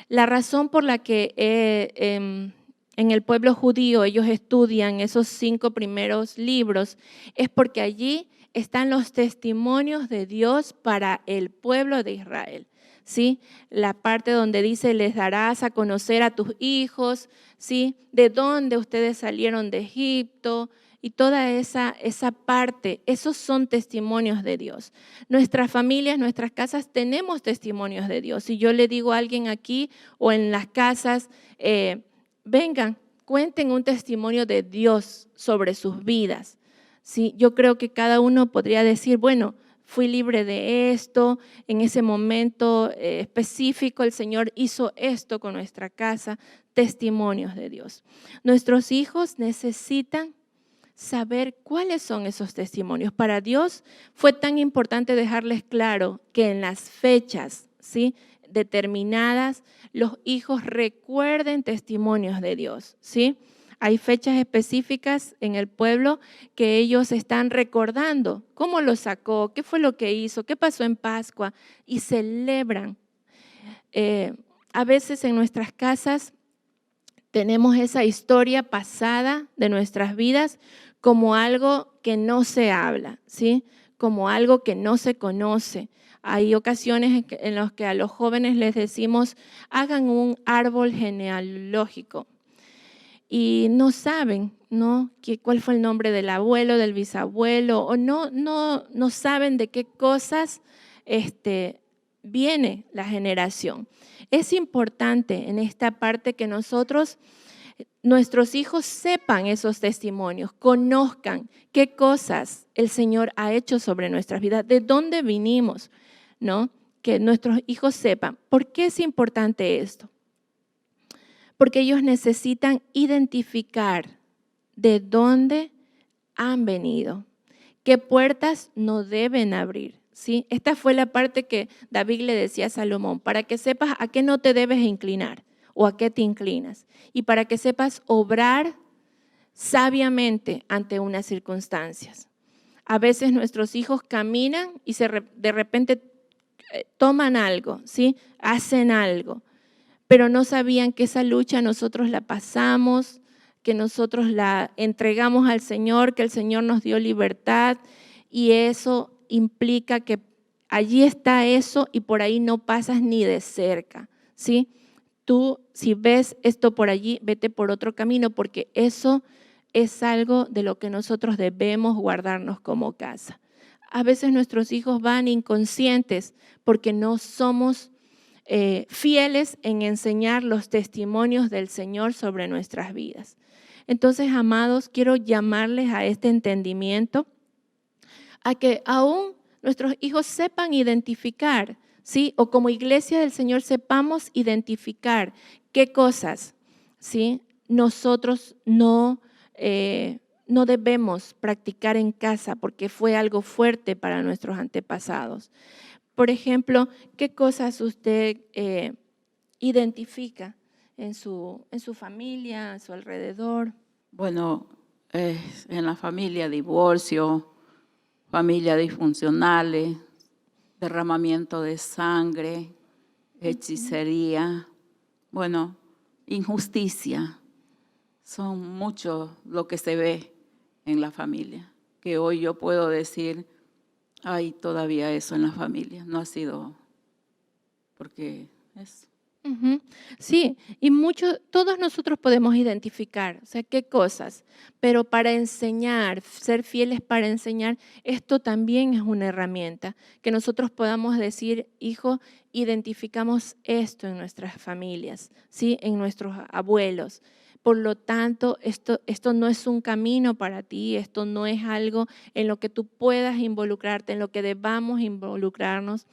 La razón por la que en el pueblo judío ellos estudian esos 5 primeros libros es porque allí están los testimonios de Dios para el pueblo de Israel, ¿sí? La parte donde dice, les darás a conocer a tus hijos, ¿sí? De dónde ustedes salieron de Egipto y toda esa parte, esos son testimonios de Dios. Nuestras familias, nuestras casas tenemos testimonios de Dios. Si yo le digo a alguien aquí o en las casas, vengan, cuenten un testimonio de Dios sobre sus vidas. ¿Sí? Yo creo que cada uno podría decir, bueno, fui libre de esto, en ese momento específico el Señor hizo esto con nuestra casa, testimonios de Dios. Nuestros hijos necesitan saber cuáles son esos testimonios. Para Dios fue tan importante dejarles claro que en las fechas, ¿sí?, determinadas, los hijos recuerden testimonios de Dios, ¿sí? Hay fechas específicas en el pueblo que ellos están recordando cómo lo sacó, qué fue lo que hizo, qué pasó en Pascua y celebran. A veces en nuestras casas tenemos esa historia pasada de nuestras vidas como algo que no se habla, ¿sí? Como algo que no se conoce. Hay ocasiones en las que a los jóvenes les decimos, hagan un árbol genealógico. Y no saben, ¿no?, cuál fue el nombre del abuelo, del bisabuelo, o no saben de qué cosas viene la generación. Es importante en esta parte que nuestros hijos sepan esos testimonios, conozcan qué cosas el Señor ha hecho sobre nuestras vidas, de dónde vinimos, ¿no? Que nuestros hijos sepan. ¿Por qué es importante esto? Porque ellos necesitan identificar de dónde han venido, qué puertas no deben abrir, ¿sí? Esta fue la parte que David le decía a Salomón, para que sepas a qué no te debes inclinar o a qué te inclinas. Y para que sepas obrar sabiamente ante unas circunstancias. A veces nuestros hijos caminan y de repente toman algo, ¿sí? Hacen algo, pero no sabían que esa lucha nosotros la pasamos, que nosotros la entregamos al Señor, que el Señor nos dio libertad, y eso implica que allí está eso y por ahí no pasas ni de cerca, ¿sí? Tú, si ves esto por allí, vete por otro camino, porque eso es algo de lo que nosotros debemos guardarnos como casa. A veces nuestros hijos van inconscientes porque no somos fieles en enseñar los testimonios del Señor sobre nuestras vidas. Entonces, amados, quiero llamarles a este entendimiento, a que aún nuestros hijos sepan identificar, ¿sí? O como iglesia del Señor sepamos identificar qué cosas, ¿sí? Nosotros no debemos practicar en casa porque fue algo fuerte para nuestros antepasados. Por ejemplo, ¿qué cosas usted identifica en su familia, a su alrededor? Bueno, en la familia, divorcio, familias disfuncionales, derramamiento de sangre, hechicería, bueno, injusticia. Son muchos lo que se ve en la familia, que hoy yo puedo decir, hay todavía eso en la familia, no ha sido porque es. Sí, y todos nosotros podemos identificar, o sea, qué cosas, pero para enseñar, ser fieles para enseñar, esto también es una herramienta, que nosotros podamos decir, hijo, identificamos esto en nuestras familias, ¿sí? En nuestros abuelos. Por lo tanto, esto no es un camino para ti, esto no es algo en lo que tú puedas involucrarte, en lo que debamos involucrarnos.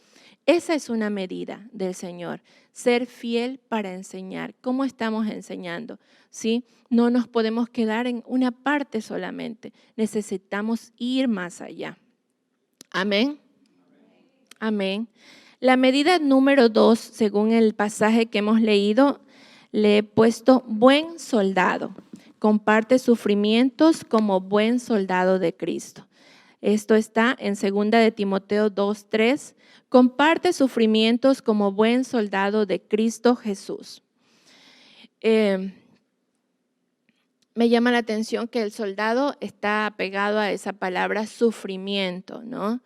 Esa es una medida del Señor, ser fiel para enseñar. ¿Cómo estamos enseñando? ¿Sí? No nos podemos quedar en una parte solamente, necesitamos ir más allá. Amén. Amén. La medida número 2, según el pasaje que hemos leído, le he puesto buen soldado. Comparte sufrimientos como buen soldado de Cristo. Esto está en 2 de Timoteo 2:3. Comparte sufrimientos como buen soldado de Cristo Jesús. Me llama la atención que el soldado está pegado a esa palabra sufrimiento, ¿no?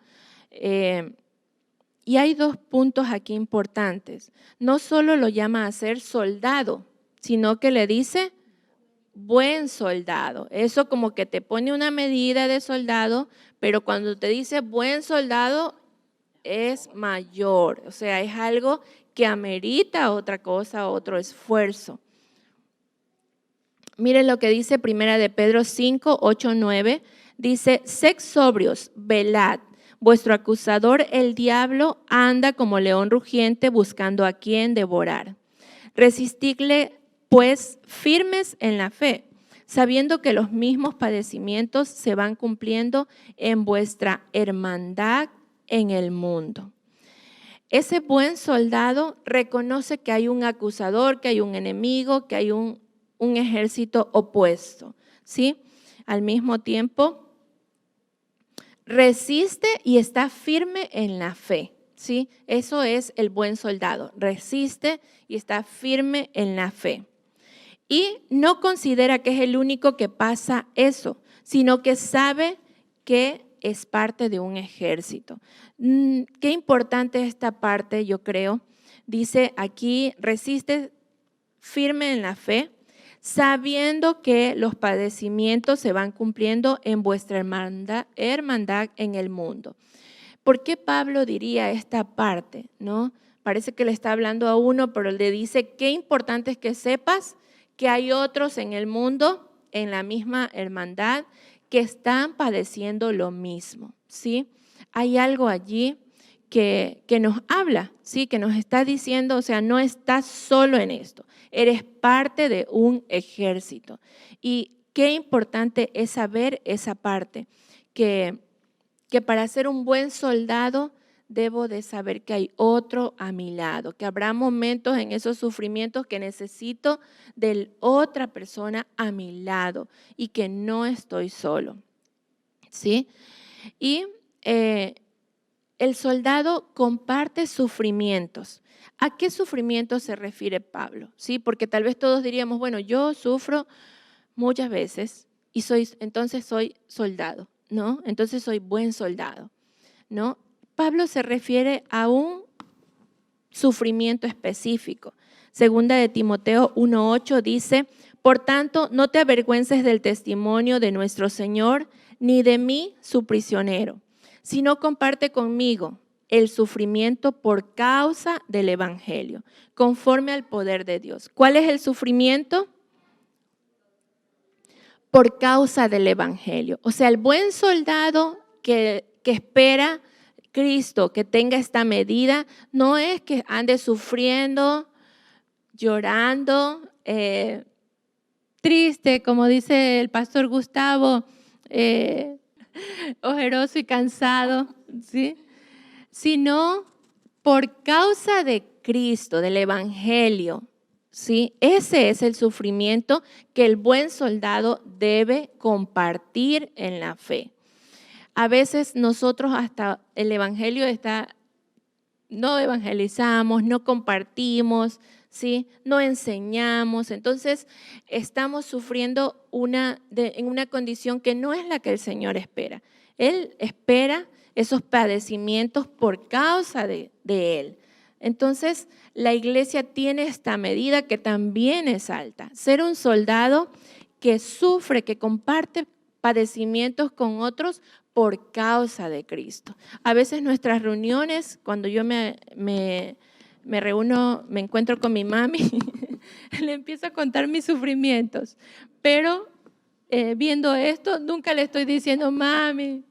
Y hay 2 puntos aquí importantes. No solo lo llama a ser soldado, sino que le dice buen soldado. Eso como que te pone una medida de soldado, pero cuando te dice buen soldado es mayor, o sea, es algo que amerita otra cosa, otro esfuerzo. Miren lo que dice 1 de Pedro 5, 8, 9, dice, sed sobrios, velad, vuestro acusador el diablo anda como león rugiente buscando a quien devorar. Resistidle pues firmes en la fe, sabiendo que los mismos padecimientos se van cumpliendo en vuestra hermandad en el mundo. Ese buen soldado reconoce que hay un acusador, que hay un enemigo, que hay un ejército opuesto, ¿sí? Al mismo tiempo, resiste y está firme en la fe, ¿sí? Eso es el buen soldado, resiste y está firme en la fe. Y no considera que es el único que pasa eso, sino que sabe que es parte de un ejército. Qué importante esta parte, yo creo. Dice aquí, resiste firme en la fe, sabiendo que los padecimientos se van cumpliendo en vuestra hermandad en el mundo. ¿Por qué Pablo diría esta parte? ¿No? Parece que le está hablando a uno, pero le dice, qué importante es que sepas que hay otros en el mundo, en la misma hermandad, que están padeciendo lo mismo, ¿sí? Hay algo allí que nos habla, ¿sí? Que nos está diciendo, o sea, no estás solo en esto, eres parte de un ejército. Y qué importante es saber esa parte, que para ser un buen soldado debo de saber que hay otro a mi lado, que habrá momentos en esos sufrimientos que necesito de otra persona a mi lado y que no estoy solo, ¿sí? Y el soldado comparte sufrimientos. ¿A qué sufrimiento se refiere Pablo? ¿Sí? Porque tal vez todos diríamos, bueno, yo sufro muchas veces y entonces soy soldado, ¿no? Entonces soy buen soldado, ¿no? Pablo se refiere a un sufrimiento específico. Segunda de Timoteo 1:8 dice, por tanto, no te avergüences del testimonio de nuestro Señor, ni de mí, su prisionero, sino comparte conmigo el sufrimiento por causa del Evangelio, conforme al poder de Dios. ¿Cuál es el sufrimiento? Por causa del Evangelio. O sea, el buen soldado que espera Cristo, que tenga esta medida, no es que ande sufriendo, llorando, triste, como dice el pastor Gustavo, ojeroso y cansado, ¿sí? Sino por causa de Cristo, del Evangelio, ¿sí? Ese es el sufrimiento que el buen soldado debe compartir en la fe. A veces nosotros hasta el Evangelio no evangelizamos, no compartimos, ¿sí? No enseñamos. Entonces estamos sufriendo en una condición que no es la que el Señor espera. Él espera esos padecimientos por causa de Él. Entonces la iglesia tiene esta medida que también es alta. Ser un soldado que sufre, que comparte padecimientos con otros por causa de Cristo. A veces nuestras reuniones, cuando yo me reúno, me encuentro con mi mami, le empiezo a contar mis sufrimientos, pero viendo esto, nunca le estoy diciendo, mami,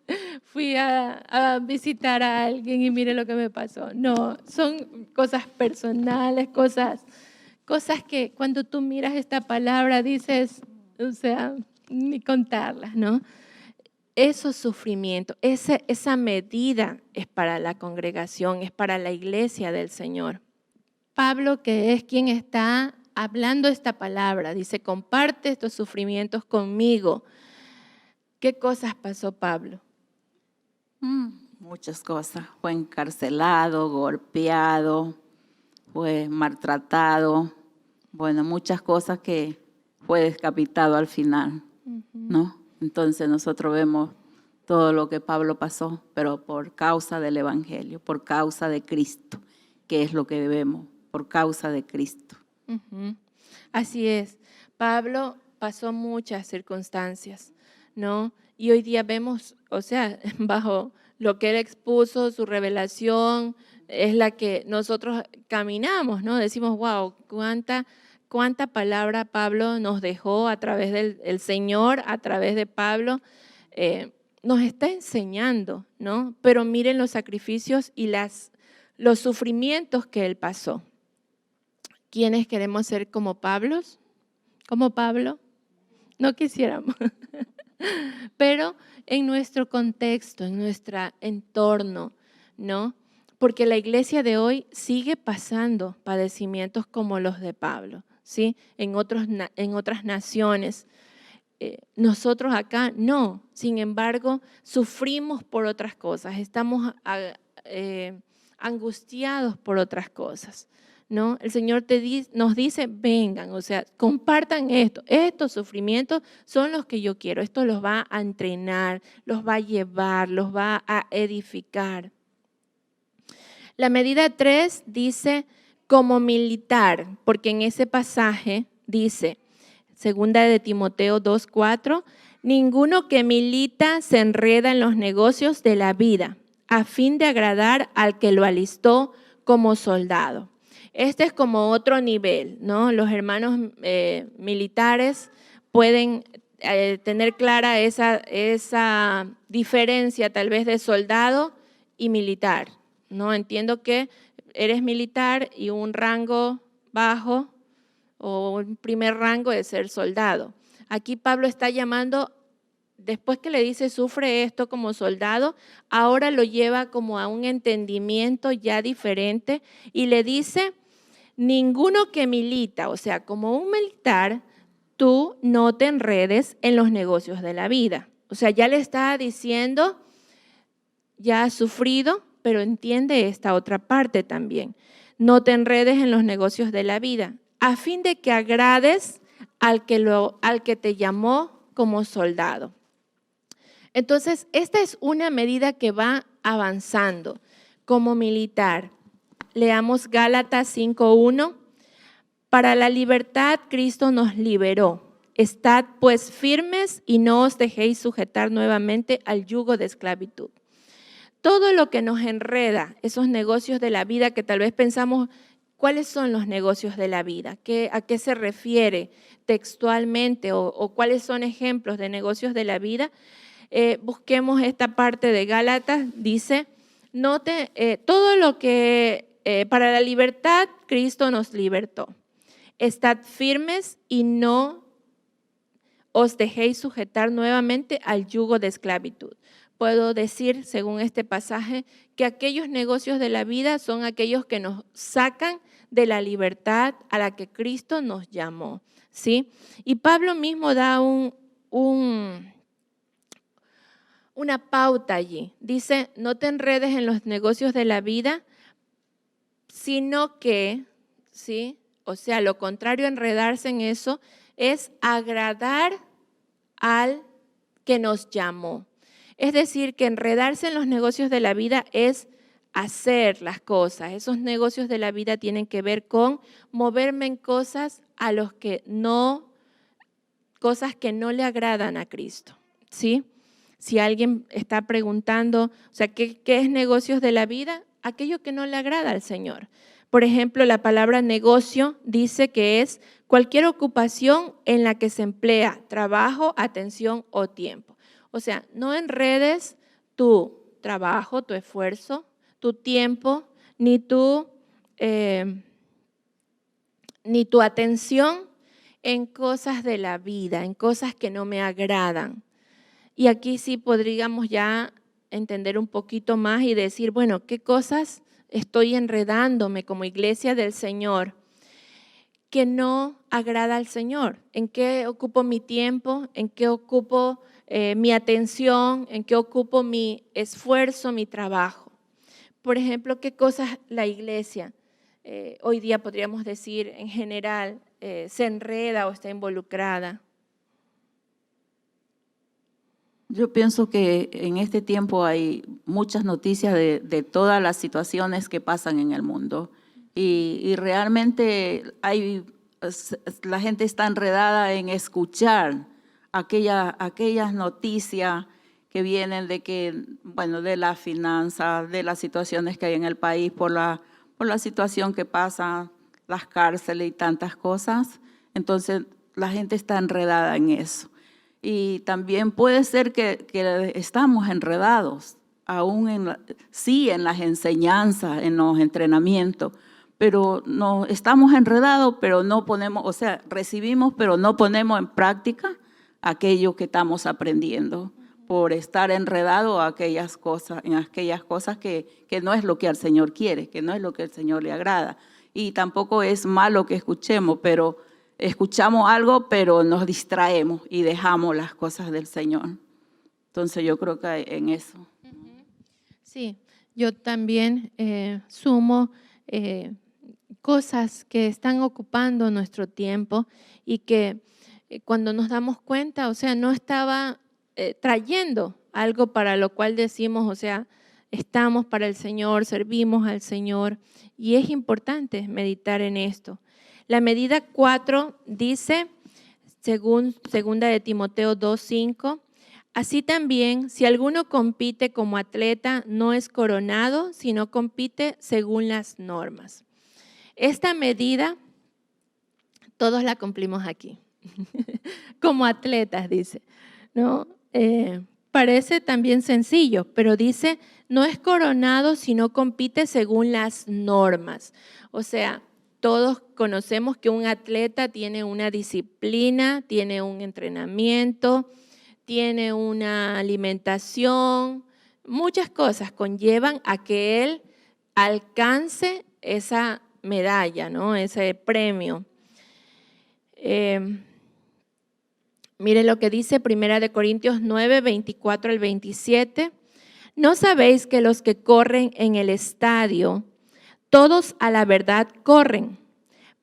fui a visitar a alguien y mire lo que me pasó. No, son cosas personales, cosas que cuando tú miras esta palabra dices, o sea, ni contarlas, ¿no? Esos sufrimientos, esa medida es para la congregación, es para la iglesia del Señor. Pablo, que es quien está hablando esta palabra, dice, comparte estos sufrimientos conmigo. ¿Qué cosas pasó Pablo? Muchas cosas. Fue encarcelado, golpeado, fue maltratado. Bueno, muchas cosas que fue decapitado al final, ¿no? Entonces nosotros vemos todo lo que Pablo pasó, pero por causa del Evangelio, por causa de Cristo, que es lo que debemos, por causa de Cristo. Así es. Pablo pasó muchas circunstancias, ¿no? Y hoy día vemos, o sea, bajo lo que él expuso, su revelación, es la que nosotros caminamos, ¿no? Decimos, wow, cuánta palabra Pablo nos dejó a través del Señor, a través de Pablo, nos está enseñando, ¿no? Pero miren los sacrificios y los sufrimientos que él pasó. ¿Quiénes queremos ser como Pablo? Como Pablo, no quisiéramos, pero en nuestro contexto, en nuestro entorno, ¿no? Porque la iglesia de hoy sigue pasando padecimientos como los de Pablo, ¿sí? En otras naciones. Nosotros acá no, sin embargo, sufrimos por otras cosas, estamos angustiados por otras cosas, ¿no? El Señor nos dice, vengan, o sea, compartan esto. Estos sufrimientos son los que yo quiero. Esto los va a entrenar, los va a llevar, los va a edificar. La medida 3 dice como militar, porque en ese pasaje dice, segunda de Timoteo 2:4, ninguno que milita se enreda en los negocios de la vida, a fin de agradar al que lo alistó como soldado. Este es como otro nivel, ¿no? Los hermanos militares pueden tener clara esa diferencia tal vez de soldado y militar, ¿no? Entiendo que eres militar y un rango bajo o un primer rango es ser soldado. Aquí Pablo está llamando después que le dice sufre esto como soldado, ahora lo lleva como a un entendimiento ya diferente y le dice, ninguno que milita, o sea, como un militar, tú no te enredes en los negocios de la vida. O sea, ya le está diciendo, ya has sufrido, pero entiende esta otra parte también. No te enredes en los negocios de la vida, a fin de que agrades al que te llamó como soldado. Entonces, esta es una medida que va avanzando como militar. Leamos Gálatas 5:1. Para la libertad Cristo nos liberó. Estad pues firmes y no os dejéis sujetar nuevamente al yugo de esclavitud. Todo lo que nos enreda, esos negocios de la vida que tal vez pensamos, ¿cuáles son los negocios de la vida? ¿A qué se refiere textualmente o cuáles son ejemplos de negocios de la vida? Busquemos esta parte de Gálatas, dice, todo lo que para la libertad Cristo nos libertó. Estad firmes y no os dejéis sujetar nuevamente al yugo de esclavitud. Puedo decir, según este pasaje, que aquellos negocios de la vida son aquellos que nos sacan de la libertad a la que Cristo nos llamó, ¿sí? Y Pablo mismo da una pauta allí. Dice, no te enredes en los negocios de la vida, sino que, ¿sí? O sea, lo contrario a enredarse en eso es agradar al que nos llamó. Es decir, que enredarse en los negocios de la vida es hacer las cosas. Esos negocios de la vida tienen que ver con moverme en cosas cosas que no le agradan a Cristo, ¿sí? Si alguien está preguntando, o sea, ¿qué es negocios de la vida? Aquello que no le agrada al Señor. Por ejemplo, la palabra negocio dice que es cualquier ocupación en la que se emplea trabajo, atención o tiempo. O sea, no enredes tu trabajo, tu esfuerzo, tu tiempo, ni tu atención en cosas de la vida, en cosas que no me agradan. Y aquí sí podríamos ya entender un poquito más y decir, bueno, ¿qué cosas estoy enredándome como iglesia del Señor que no agrada al Señor? ¿En qué ocupo mi tiempo? ¿En qué ocupo mi atención? ¿En qué ocupo mi esfuerzo, mi trabajo? Por ejemplo, ¿qué cosas la iglesia, hoy día podríamos decir en general, se enreda o está involucrada? Yo pienso que en este tiempo hay muchas noticias de todas las situaciones que pasan en el mundo y realmente la gente está enredada en escuchar aquellas noticias que vienen de la finanza, de las situaciones que hay en el país por la situación que pasa, las cárceles y tantas cosas. Entonces la gente está enredada en eso. Y también puede ser que estamos enredados, aún en las enseñanzas, en los entrenamientos, pero no estamos enredados, pero no ponemos, o sea, recibimos, pero no ponemos en práctica aquello que estamos aprendiendo por estar enredado en aquellas cosas que no es lo que al Señor quiere, que no es lo que al Señor le agrada. Y tampoco es malo que escuchemos, pero escuchamos algo, pero nos distraemos y dejamos las cosas del Señor. Entonces yo creo que en eso. Sí, yo también sumo cosas que están ocupando nuestro tiempo y que cuando nos damos cuenta, o sea, no estaba trayendo algo para lo cual decimos, o sea, estamos para el Señor, servimos al Señor y es importante meditar en esto. La medida 4 dice, según 2 de Timoteo 2:5, así también, si alguno compite como atleta, no es coronado, sino compite según las normas. Esta medida, todos la cumplimos aquí, como atletas, dice, ¿no? Parece también sencillo, pero dice, no es coronado, sino compite según las normas. O sea, todos conocemos que un atleta tiene una disciplina, tiene un entrenamiento, tiene una alimentación, muchas cosas conllevan a que él alcance esa medalla, ¿no? Ese premio. Mire lo que dice 1 Corintios 9, 24 al 27. ¿No sabéis que los que corren en el estadio, todos a la verdad corren,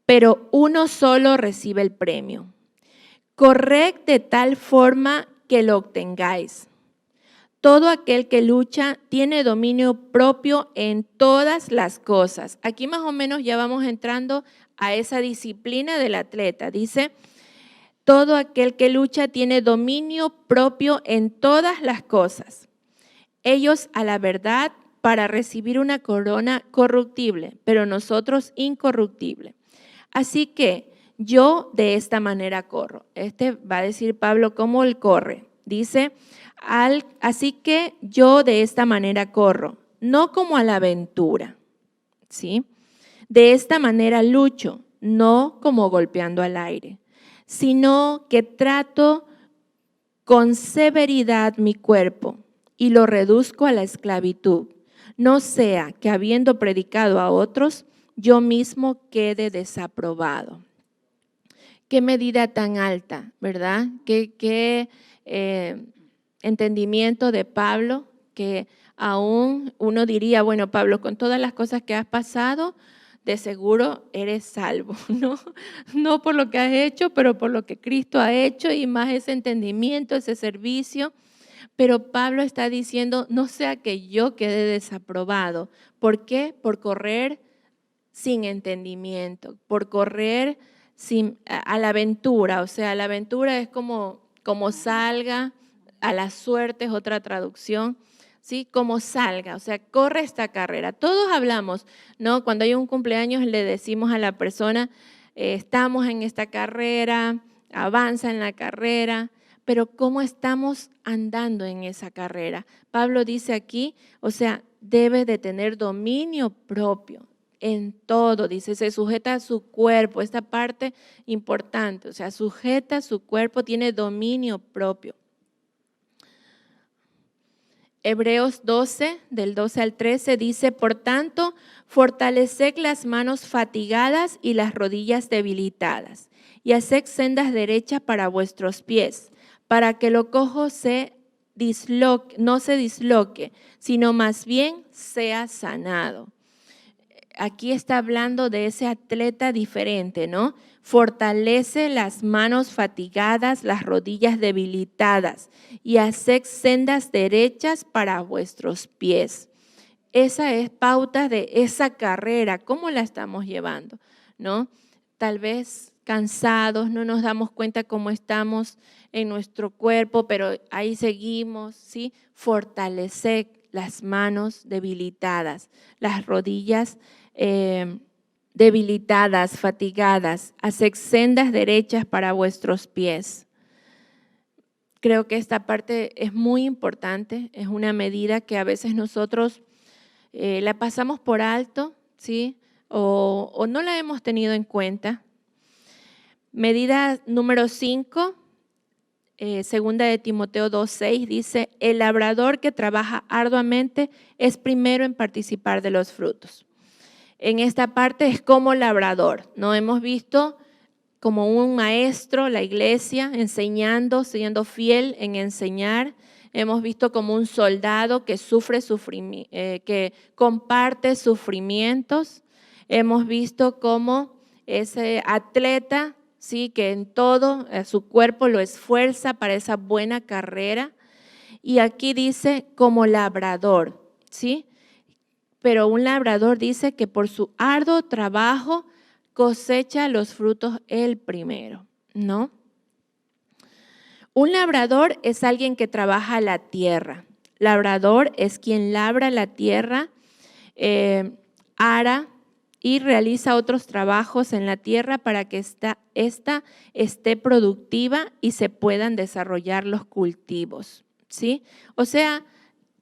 pero uno solo recibe el premio? Corred de tal forma que lo obtengáis. Todo aquel que lucha tiene dominio propio en todas las cosas. Aquí más o menos ya vamos entrando a esa disciplina del atleta. Dice, todo aquel que lucha tiene dominio propio en todas las cosas. Ellos a la verdad para recibir una corona corruptible, pero nosotros incorruptible. Así que yo de esta manera corro. Va a decir Pablo cómo él corre. Dice, así que yo de esta manera corro, no como a la aventura, ¿sí? De esta manera lucho, no como golpeando al aire, sino que trato con severidad mi cuerpo y lo reduzco a la esclavitud, no sea que habiendo predicado a otros, yo mismo quede desaprobado. Qué medida tan alta, ¿verdad? Qué entendimiento de Pablo, que aún uno diría, bueno, Pablo, con todas las cosas que has pasado, de seguro eres salvo, ¿no? No por lo que has hecho, pero por lo que Cristo ha hecho y más ese entendimiento, ese servicio. Pero Pablo está diciendo, no sea que yo quede desaprobado. ¿Por qué? Por correr sin entendimiento, por correr a la aventura. O sea, la aventura es como salga, a la suerte es otra traducción, ¿sí? Como salga, o sea, corre esta carrera. Todos hablamos, ¿no? Cuando hay un cumpleaños le decimos a la persona, estamos en esta carrera, avanza en la carrera, pero ¿cómo estamos andando en esa carrera? Pablo dice aquí, o sea, debe de tener dominio propio en todo, dice, se sujeta a su cuerpo, esta parte importante, o sea, sujeta a su cuerpo, tiene dominio propio. Hebreos 12, del 12 al 13, dice, por tanto, fortaleced las manos fatigadas y las rodillas debilitadas, y haced sendas derechas para vuestros pies, para que lo cojo no se disloque, sino más bien sea sanado. Aquí está hablando de ese atleta diferente, ¿no? Fortalece las manos fatigadas, las rodillas debilitadas y haced sendas derechas para vuestros pies. Esa es pauta de esa carrera, ¿cómo la estamos llevando? ¿No? Tal vez cansados, no nos damos cuenta cómo estamos en nuestro cuerpo, pero ahí seguimos, ¿sí? Fortaleced las manos debilitadas, las rodillas debilitadas, fatigadas, haced sendas derechas para vuestros pies. Creo que esta parte es muy importante, es una medida que a veces nosotros la pasamos por alto, ¿sí? O no la hemos tenido en cuenta. Medida número 5, segunda de Timoteo 2:6, dice, el labrador que trabaja arduamente es primero en participar de los frutos. En esta parte es como labrador, ¿no? Hemos visto como un maestro la iglesia enseñando, siendo fiel en enseñar. Hemos visto como un soldado que que comparte sufrimientos. Hemos visto como ese atleta, sí, que en todo su cuerpo lo esfuerza para esa buena carrera. Y aquí dice como labrador, ¿sí? Pero un labrador dice que por su arduo trabajo cosecha los frutos él primero, ¿no? Un labrador es alguien que trabaja la tierra. Labrador es quien labra la tierra, ara y realiza otros trabajos en la tierra para que ésta esté productiva y se puedan desarrollar los cultivos, ¿sí? O sea,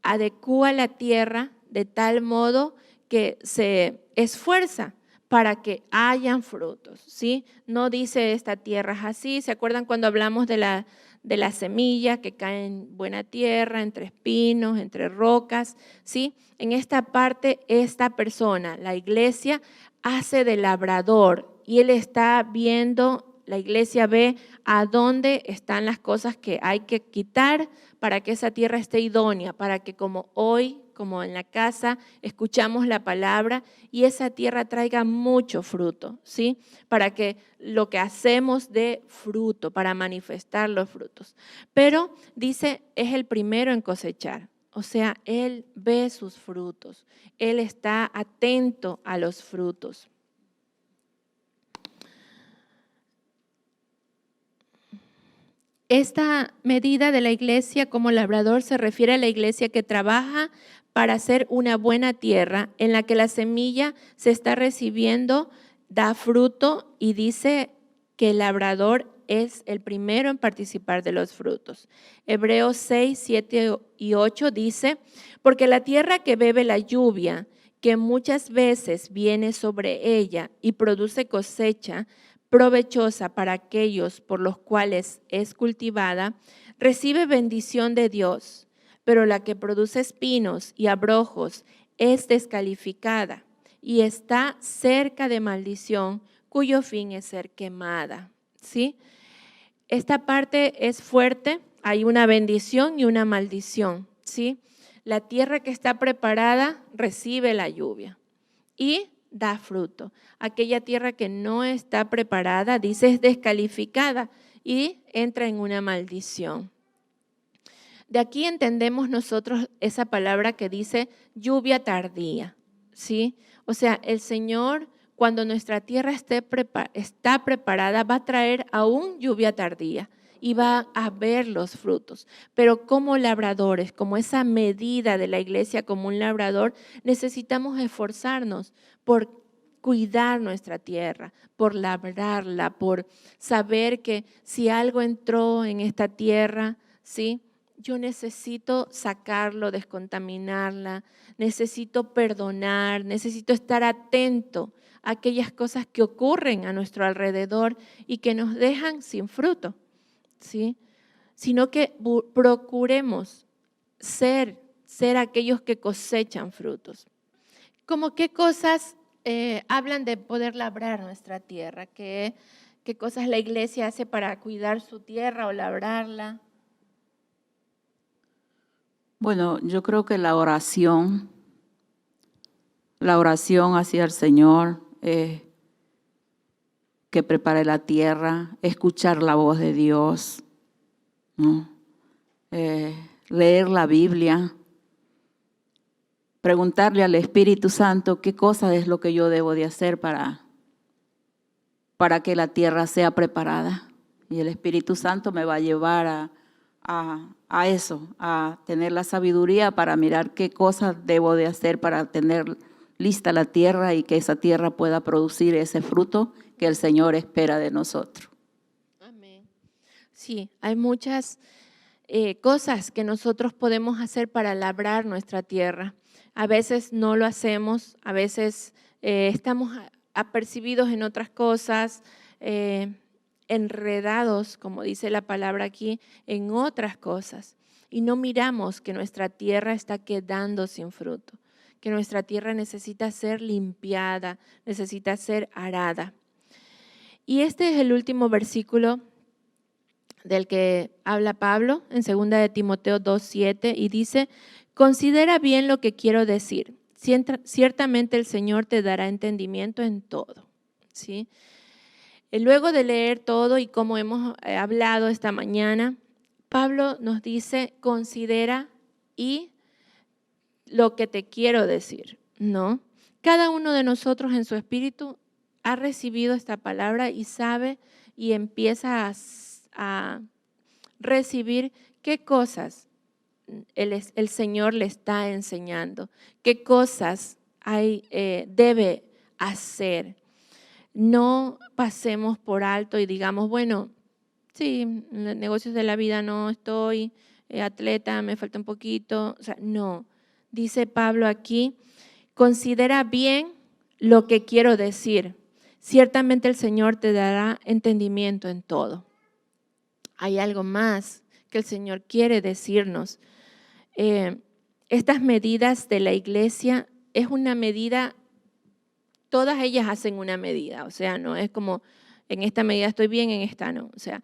adecúa la tierra de tal modo que se esfuerza para que hayan frutos, ¿sí? No dice esta tierra es así. ¿Se acuerdan cuando hablamos de de la semilla que cae en buena tierra, entre espinos, entre rocas, ¿sí? En esta parte, esta persona, la iglesia, hace de labrador y él está viendo, la iglesia ve a dónde están las cosas que hay que quitar para que esa tierra esté idónea, para que como hoy, como en la casa, escuchamos la palabra y esa tierra traiga mucho fruto, ¿sí? Para que lo que hacemos dé fruto, para manifestar los frutos. Pero dice, es el primero en cosechar. O sea, Él ve sus frutos, Él está atento a los frutos. Esta medida de la iglesia como labrador se refiere a la iglesia que trabaja para hacer una buena tierra en la que la semilla se está recibiendo, da fruto y dice que el labrador es el primero en participar de los frutos. Hebreos 6, 7 y 8 dice, porque la tierra que bebe la lluvia, que muchas veces viene sobre ella y produce cosecha provechosa para aquellos por los cuales es cultivada, recibe bendición de Dios, pero la que produce espinos y abrojos es descalificada y está cerca de maldición, cuyo fin es ser quemada. ¿Sí? Esta parte es fuerte, hay una bendición y una maldición. ¿Sí? La tierra que está preparada recibe la lluvia y da fruto. Aquella tierra que no está preparada, dice, es descalificada y entra en una maldición. De aquí entendemos nosotros esa palabra que dice lluvia tardía, ¿sí? O sea, el Señor, cuando nuestra tierra está preparada, va a traer aún lluvia tardía y va a ver los frutos. Pero como labradores, como esa medida de la iglesia como un labrador, necesitamos esforzarnos por cuidar nuestra tierra, por labrarla, por saber que si algo entró en esta tierra, ¿sí? Yo necesito sacarlo, descontaminarla, necesito perdonar, necesito estar atento a aquellas cosas que ocurren a nuestro alrededor y que nos dejan sin fruto, ¿sí? Sino que procuremos ser aquellos que cosechan frutos. ¿Cómo qué cosas hablan de poder labrar nuestra tierra? ¿Qué cosas la iglesia hace para cuidar su tierra o labrarla? Bueno, yo creo que la oración hacia el Señor, que prepare la tierra, escuchar la voz de Dios, ¿no? Leer la Biblia, preguntarle al Espíritu Santo qué cosa es lo que yo debo de hacer para que la tierra sea preparada. Y el Espíritu Santo me va a llevar a eso, a tener la sabiduría para mirar qué cosas debo de hacer para tener lista la tierra y que esa tierra pueda producir ese fruto que el Señor espera de nosotros. Amén. Sí, hay muchas cosas que nosotros podemos hacer para labrar nuestra tierra. A veces no lo hacemos, a veces estamos apercibidos en otras cosas, enredados, como dice la palabra aquí, en otras cosas. Y no miramos que nuestra tierra está quedando sin fruto, que nuestra tierra necesita ser limpiada, necesita ser arada. Y este es el último versículo del que habla Pablo en 2 de Timoteo 2:7 y dice, considera bien lo que quiero decir. Ciertamente el Señor te dará entendimiento en todo. ¿Sí? Luego de leer todo y como hemos hablado esta mañana, Pablo nos dice, considera y lo que te quiero decir, ¿no? Cada uno de nosotros en su espíritu ha recibido esta palabra y sabe y empieza a recibir qué cosas el Señor le está enseñando, qué cosas debe hacer. No pasemos por alto y digamos, bueno, sí, en los negocios de la vida no estoy, atleta, me falta un poquito. O sea, no. Dice Pablo aquí, considera bien lo que quiero decir. Ciertamente el Señor te dará entendimiento en todo. Hay algo más que el Señor quiere decirnos. Estas medidas de la iglesia es una medida, todas ellas hacen una medida, o sea, no es como en esta medida estoy bien, en esta no. O sea,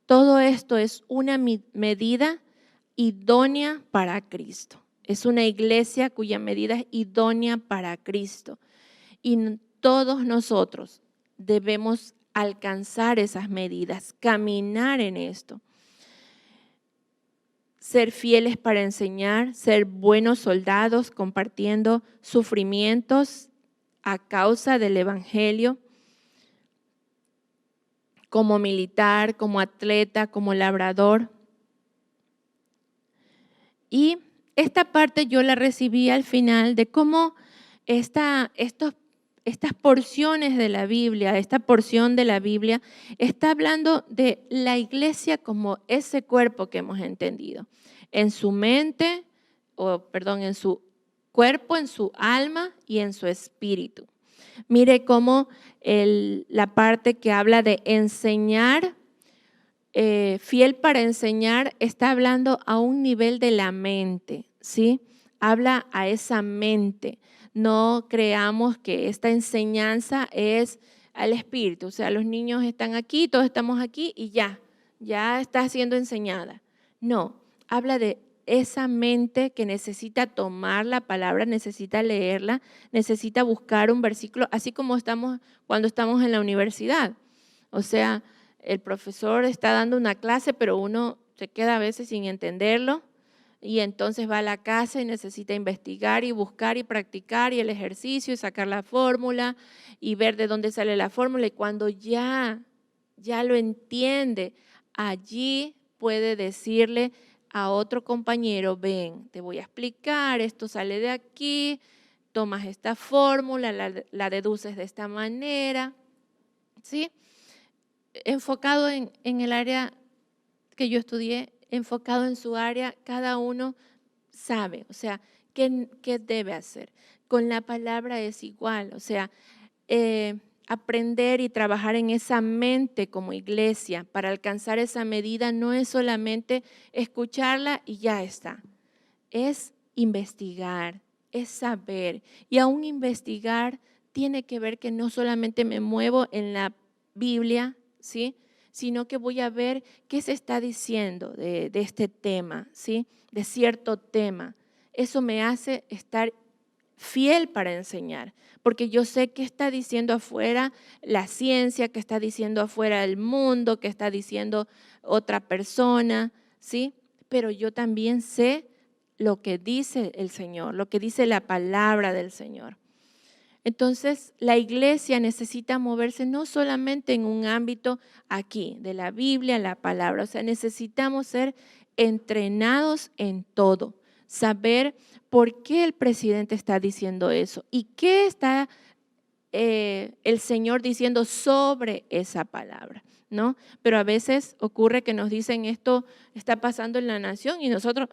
todo esto es una medida idónea para Cristo. Es una iglesia cuya medida es idónea para Cristo. Y todos nosotros debemos alcanzar esas medidas, caminar en esto. Ser fieles para enseñar, ser buenos soldados compartiendo sufrimientos a causa del evangelio, como militar, como atleta, como labrador. Y esta parte yo la recibí al final de cómo estas porciones de la Biblia, esta porción de la Biblia está hablando de la iglesia como ese cuerpo que hemos entendido. En su mente, en su cuerpo, en su alma y en su espíritu. Mire cómo la parte que habla de enseñar, fiel para enseñar, está hablando a un nivel de la mente, ¿sí? Habla a esa mente. No creamos que esta enseñanza es al espíritu, o sea, los niños están aquí, todos estamos aquí y ya está siendo enseñada. No, habla de esa mente que necesita tomar la palabra, necesita leerla, necesita buscar un versículo, así como cuando estamos en la universidad. O sea, el profesor está dando una clase, pero uno se queda a veces sin entenderlo y entonces va a la casa y necesita investigar y buscar y practicar y el ejercicio y sacar la fórmula y ver de dónde sale la fórmula. Y cuando ya lo entiende, allí puede decirle a otro compañero, ven, te voy a explicar, esto sale de aquí, tomas esta fórmula, la deduces de esta manera, ¿sí? Enfocado en el área que yo estudié, enfocado en su área, cada uno sabe, o sea, qué debe hacer. Con la palabra es igual, o sea, aprender y trabajar en esa mente como iglesia para alcanzar esa medida no es solamente escucharla y ya está. Es investigar, es saber. Y aún investigar tiene que ver que no solamente me muevo en la Biblia, ¿sí?, sino que voy a ver qué se está diciendo de este tema, ¿sí?, de cierto tema. Eso me hace estar fiel para enseñar, porque yo sé qué está diciendo afuera la ciencia, qué está diciendo afuera el mundo, qué está diciendo otra persona, ¿sí? Pero yo también sé lo que dice el Señor, lo que dice la palabra del Señor. Entonces, la iglesia necesita moverse no solamente en un ámbito aquí, de la Biblia, la palabra, o sea, necesitamos ser entrenados en todo, saber por qué el presidente está diciendo eso y qué está el Señor diciendo sobre esa palabra, ¿no? Pero a veces ocurre que nos dicen esto está pasando en la nación y nosotros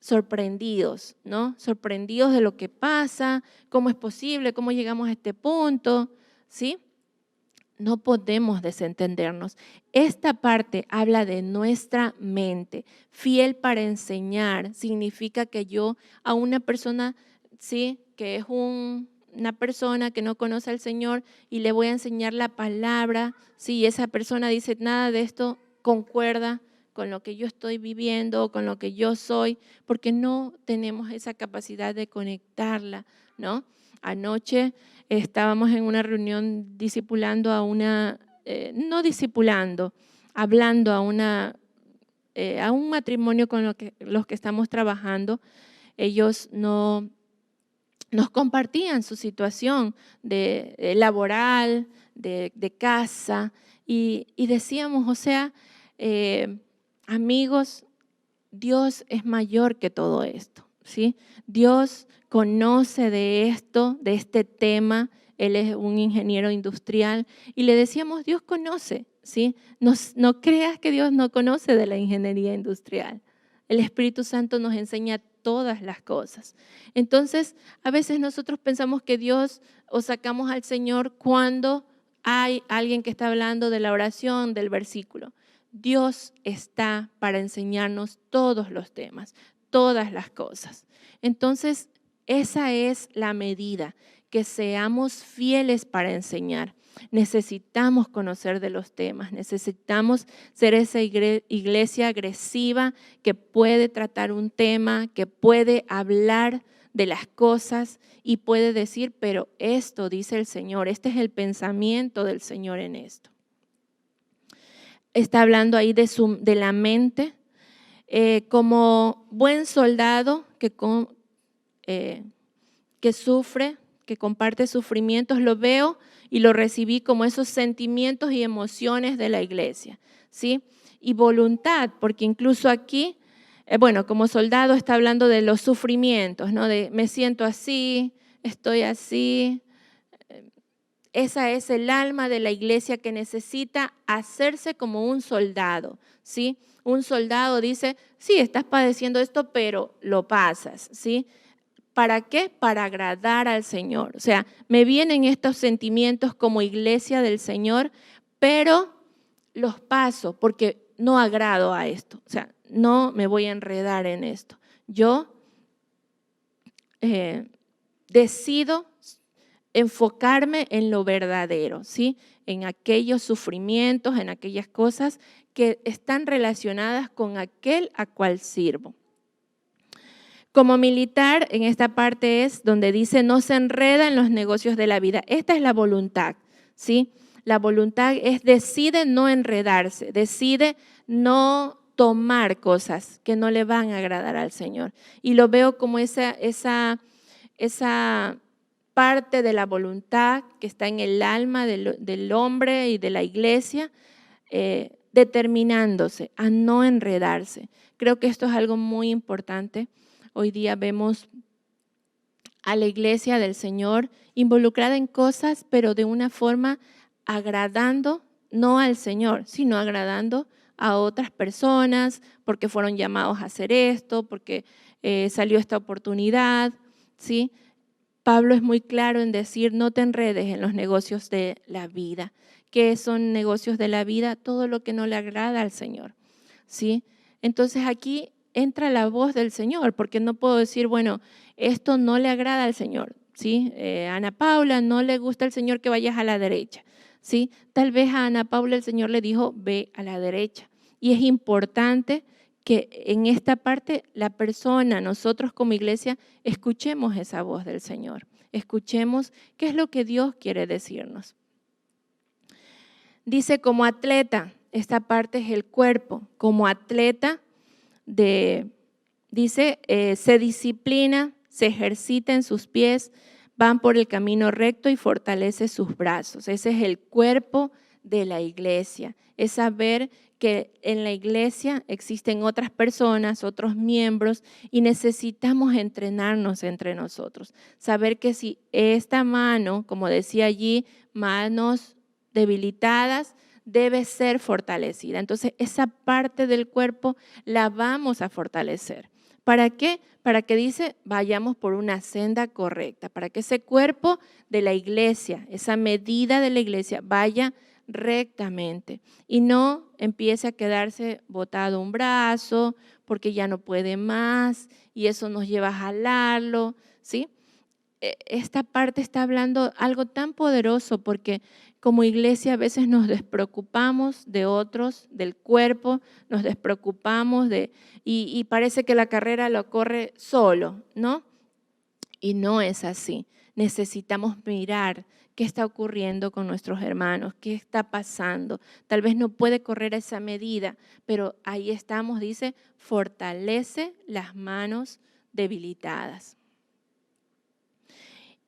sorprendidos, ¿no? Sorprendidos de lo que pasa, cómo es posible, cómo llegamos a este punto, ¿sí? No podemos desentendernos. Esta parte habla de nuestra mente. Fiel para enseñar significa que yo a una persona, ¿sí?, que es una persona que no conoce al Señor y le voy a enseñar la palabra, si esa persona dice nada de esto concuerda con lo que yo estoy viviendo, con lo que yo soy, porque no tenemos esa capacidad de conectarla, ¿no? Anoche estábamos en una reunión discipulando a no discipulando, hablando a un matrimonio con los que estamos trabajando. Ellos nos compartían su situación laboral, de casa, y decíamos, o sea, amigos, Dios es mayor que todo esto, ¿sí? Dios conoce de esto, de este tema. Él es un ingeniero industrial y le decíamos, Dios conoce, ¿sí? No creas que Dios no conoce de la ingeniería industrial. El Espíritu Santo nos enseña todas las cosas. Entonces, a veces nosotros pensamos que Dios o sacamos al Señor cuando hay alguien que está hablando de la oración, del versículo. Dios está para enseñarnos todos los temas, todas las cosas. Entonces, esa es la medida, que seamos fieles para enseñar. Necesitamos conocer de los temas, necesitamos ser esa iglesia agresiva que puede tratar un tema, que puede hablar de las cosas y puede decir, pero esto dice el Señor, este es el pensamiento del Señor en esto. Está hablando ahí de la mente, como buen soldado que sufre, que comparte sufrimientos, lo veo y lo recibí como esos sentimientos y emociones de la iglesia, ¿sí? Y voluntad, porque incluso aquí, como soldado está hablando de los sufrimientos, ¿no? De me siento así, estoy así. Esa es el alma de la iglesia que necesita hacerse como un soldado, ¿sí? Un soldado dice, sí, estás padeciendo esto, pero lo pasas, ¿sí? ¿Para qué? Para agradar al Señor. O sea, me vienen estos sentimientos como iglesia del Señor, pero los paso porque no agrado a esto. O sea, no me voy a enredar en esto. Yo decido enfocarme en lo verdadero, ¿sí? En aquellos sufrimientos, en aquellas cosas que están relacionadas con aquel a cual sirvo. Como militar, en esta parte es donde dice, no se enreda en los negocios de la vida. Esta es la voluntad, ¿sí? La voluntad decide no enredarse, decide no tomar cosas que no le van a agradar al Señor. Y lo veo como esa parte de la voluntad que está en el alma del hombre y de la iglesia, determinándose a no enredarse. Creo que esto es algo muy importante. Hoy día vemos a la iglesia del Señor involucrada en cosas, pero de una forma agradando, no al Señor, sino agradando a otras personas, porque fueron llamados a hacer esto, porque salió esta oportunidad, ¿sí? Pablo es muy claro en decir, no te enredes en los negocios de la vida. ¿Qué son negocios de la vida? Todo lo que no le agrada al Señor, ¿sí? Entonces aquí entra la voz del Señor, porque no puedo decir, bueno, esto no le agrada al Señor, ¿sí? Ana Paula, no le gusta al Señor que vayas a la derecha, ¿sí? Tal vez a Ana Paula el Señor le dijo, ve a la derecha. Y es importante que en esta parte la persona, nosotros como iglesia, escuchemos esa voz del Señor, escuchemos qué es lo que Dios quiere decirnos. Dice como atleta, esta parte es el cuerpo, como atleta dice, se disciplina, se ejercita en sus pies, van por el camino recto y fortalece sus brazos. Ese es el cuerpo de la iglesia, es saber que en la iglesia existen otras personas, otros miembros y necesitamos entrenarnos entre nosotros. Saber que si esta mano, como decía allí, manos debilitadas, debe ser fortalecida. Entonces, esa parte del cuerpo la vamos a fortalecer. ¿Para qué? Para que dice, vayamos por una senda correcta, para que ese cuerpo de la iglesia, esa medida de la iglesia vaya rectamente y no empiece a quedarse botado un brazo porque ya no puede más y eso nos lleva a jalarlo, ¿sí? Esta parte está hablando algo tan poderoso porque como iglesia a veces nos despreocupamos de otros, del cuerpo, nos despreocupamos y parece que la carrera lo corre solo, ¿no? Y no es así. Necesitamos mirar qué está ocurriendo con nuestros hermanos, qué está pasando. Tal vez no puede correr a esa medida, pero ahí estamos, dice, fortalece las manos debilitadas.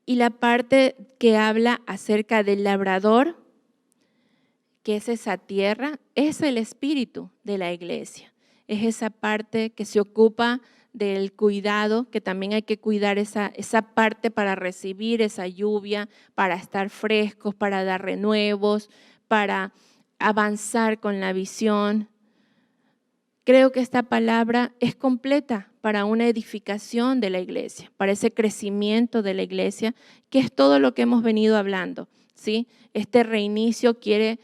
Y la parte que habla acerca del labrador, que es esa tierra, es el espíritu de la iglesia. Es esa parte que se ocupa del cuidado, que también hay que cuidar esa parte para recibir esa lluvia, para estar frescos, para dar renuevos, para avanzar con la visión. Creo que esta palabra es completa para una edificación de la iglesia, para ese crecimiento de la iglesia, que es todo lo que hemos venido hablando, ¿sí? Este reinicio quiere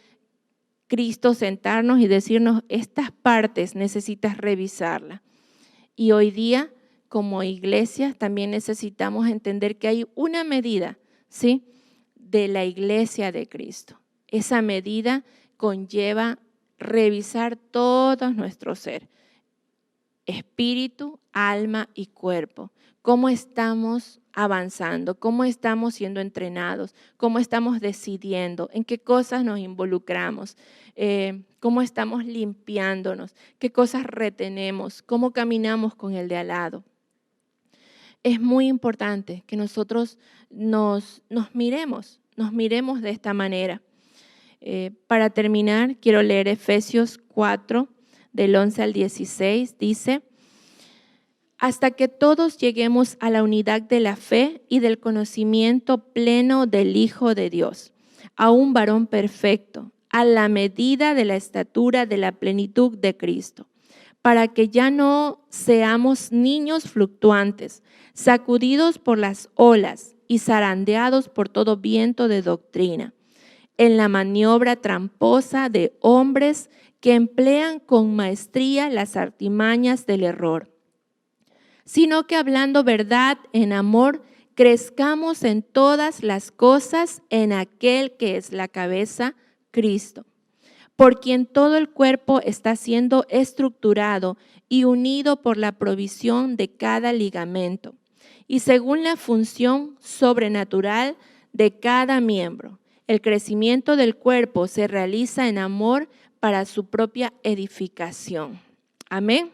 Cristo sentarnos y decirnos, estas partes necesitas revisarlas. Y hoy día, como iglesia, también necesitamos entender que hay una medida, ¿sí?, de la iglesia de Cristo. Esa medida conlleva revisar todo nuestro ser, espíritu, alma y cuerpo. ¿Cómo estamos avanzando? ¿Cómo estamos siendo entrenados? ¿Cómo estamos decidiendo? ¿En qué cosas nos involucramos? ¿Cómo estamos limpiándonos? ¿Qué cosas retenemos? ¿Cómo caminamos con el de al lado? Es muy importante que nosotros nos miremos de esta manera. Para terminar, quiero leer Efesios 4, del 11 al 16, dice: hasta que todos lleguemos a la unidad de la fe y del conocimiento pleno del Hijo de Dios, a un varón perfecto, a la medida de la estatura de la plenitud de Cristo, para que ya no seamos niños fluctuantes, sacudidos por las olas y zarandeados por todo viento de doctrina, en la maniobra tramposa de hombres que emplean con maestría las artimañas del error, sino que hablando verdad en amor, crezcamos en todas las cosas en aquel que es la cabeza, Cristo, por quien todo el cuerpo está siendo estructurado y unido por la provisión de cada ligamento, y según la función sobrenatural de cada miembro. El crecimiento del cuerpo se realiza en amor para su propia edificación. Amén.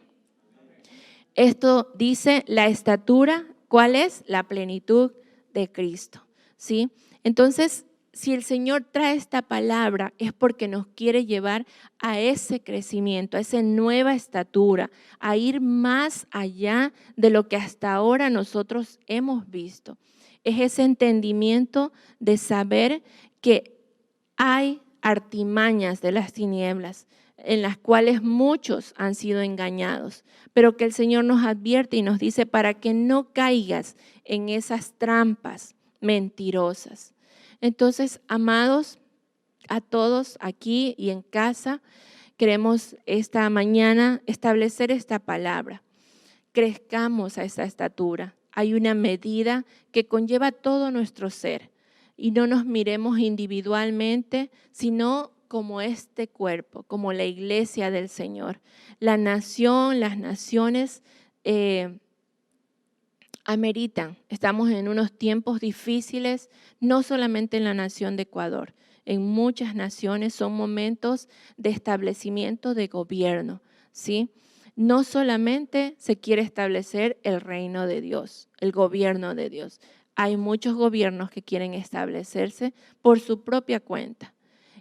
Esto dice la estatura, ¿cuál es? La plenitud de Cristo, ¿sí? Entonces, si el Señor trae esta palabra es porque nos quiere llevar a ese crecimiento, a esa nueva estatura, a ir más allá de lo que hasta ahora nosotros hemos visto. Es ese entendimiento de saber que hay artimañas de las tinieblas en las cuales muchos han sido engañados, pero que el Señor nos advierte y nos dice para que no caigas en esas trampas mentirosas. Entonces, amados, a todos aquí y en casa, queremos esta mañana establecer esta palabra. Crezcamos a esa estatura. Hay una medida que conlleva todo nuestro ser y no nos miremos individualmente, sino como este cuerpo, como la iglesia del Señor. La nación, las naciones ameritan. Estamos en unos tiempos difíciles, no solamente en la nación de Ecuador. En muchas naciones son momentos de establecimiento de gobierno, ¿sí? No solamente se quiere establecer el reino de Dios, el gobierno de Dios. Hay muchos gobiernos que quieren establecerse por su propia cuenta.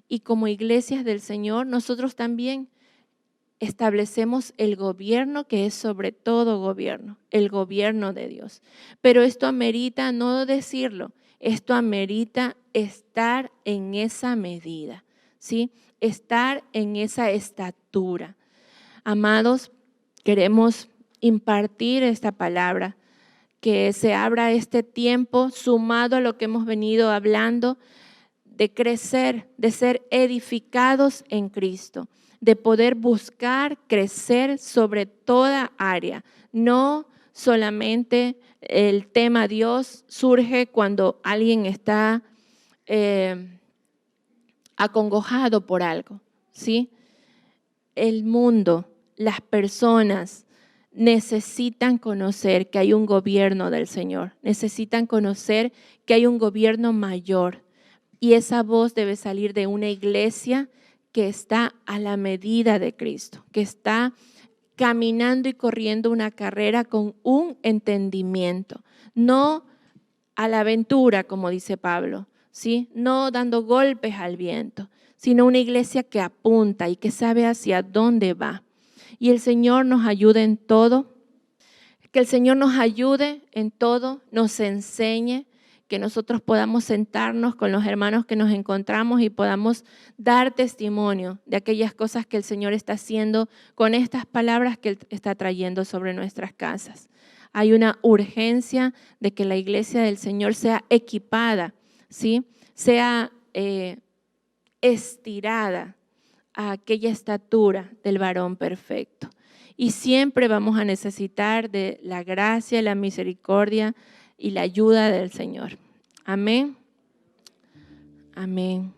Y como iglesias del Señor, nosotros también establecemos el gobierno que es sobre todo gobierno, el gobierno de Dios. Pero esto amerita no decirlo, esto amerita estar en esa medida, ¿sí? Estar en esa estatura. Amados, queremos impartir esta palabra, que se abra este tiempo sumado a lo que hemos venido hablando, de crecer, de ser edificados en Cristo, de poder buscar crecer sobre toda área. No solamente el tema Dios surge cuando alguien está acongojado por algo, ¿sí? El mundo, las personas necesitan conocer que hay un gobierno del Señor, necesitan conocer que hay un gobierno mayor. Y esa voz debe salir de una iglesia que está a la medida de Cristo, que está caminando y corriendo una carrera con un entendimiento, no a la aventura, como dice Pablo, ¿sí? No dando golpes al viento, sino una iglesia que apunta y que sabe hacia dónde va. Y el Señor nos ayude en todo, que el Señor nos ayude en todo, nos enseñe, que nosotros podamos sentarnos con los hermanos que nos encontramos y podamos dar testimonio de aquellas cosas que el Señor está haciendo con estas palabras que Él está trayendo sobre nuestras casas. Hay una urgencia de que la iglesia del Señor sea equipada, ¿sí? Sea estirada a aquella estatura del varón perfecto. Y siempre vamos a necesitar de la gracia, la misericordia y la ayuda del Señor. Amén. Amén.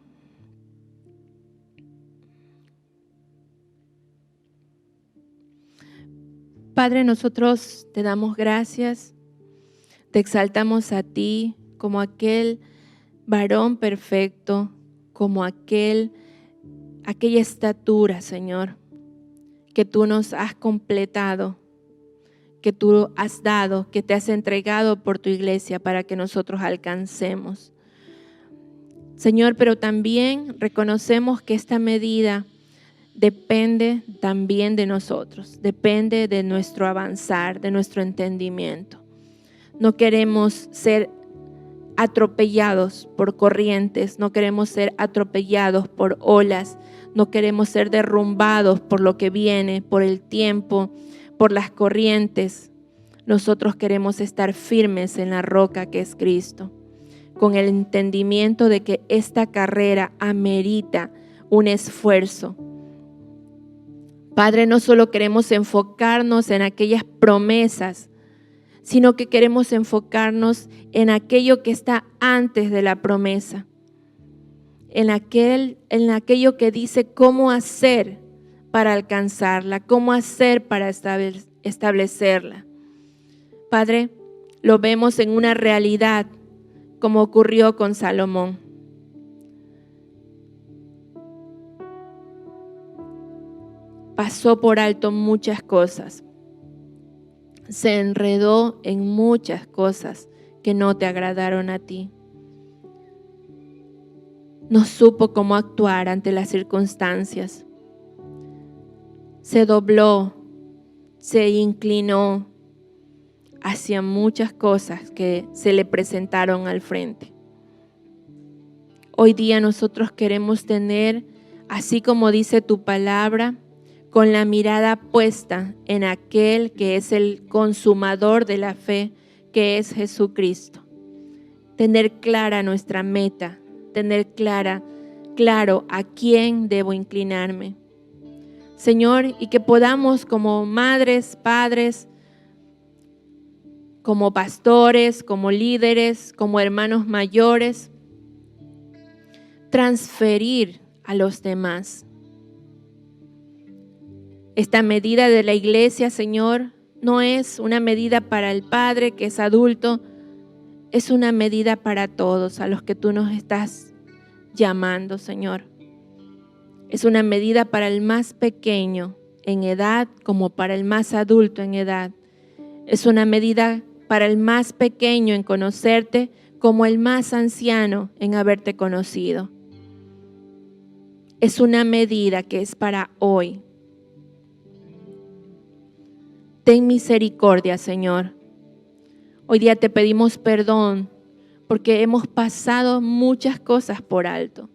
Padre, nosotros te damos gracias, te exaltamos a ti como aquel varón perfecto, como aquella estatura, Señor, que tú nos has completado, que tú has dado, que te has entregado por tu iglesia para que nosotros alcancemos. Señor, pero también reconocemos que esta medida depende también de nosotros, depende de nuestro avanzar, de nuestro entendimiento. No queremos ser atropellados por corrientes, no queremos ser atropellados por olas, no queremos ser derrumbados por lo que viene, por el tiempo, por las corrientes. Nosotros queremos estar firmes en la roca que es Cristo, con el entendimiento de que esta carrera amerita un esfuerzo. Padre, no solo queremos enfocarnos en aquellas promesas, sino que queremos enfocarnos en aquello que está antes de la promesa, en aquello que dice cómo hacer para alcanzarla, cómo hacer para establecerla. Padre, lo vemos en una realidad como ocurrió con Salomón. Pasó por alto muchas cosas. Se enredó en muchas cosas que no te agradaron a ti. No supo cómo actuar ante las circunstancias. Se dobló, se inclinó hacia muchas cosas que se le presentaron al frente. Hoy día nosotros queremos tener, así como dice tu palabra, con la mirada puesta en aquel que es el consumador de la fe, que es Jesucristo. Tener clara nuestra meta, tener claro a quién debo inclinarme. Señor, y que podamos como madres, padres, como pastores, como líderes, como hermanos mayores, transferir a los demás. Esta medida de la iglesia, Señor, no es una medida para el padre que es adulto, es una medida para todos a los que tú nos estás llamando, Señor. Es una medida para el más pequeño en edad como para el más adulto en edad. Es una medida para el más pequeño en conocerte como el más anciano en haberte conocido. Es una medida que es para hoy. Ten misericordia, Señor. Hoy día te pedimos perdón porque hemos pasado muchas cosas por alto.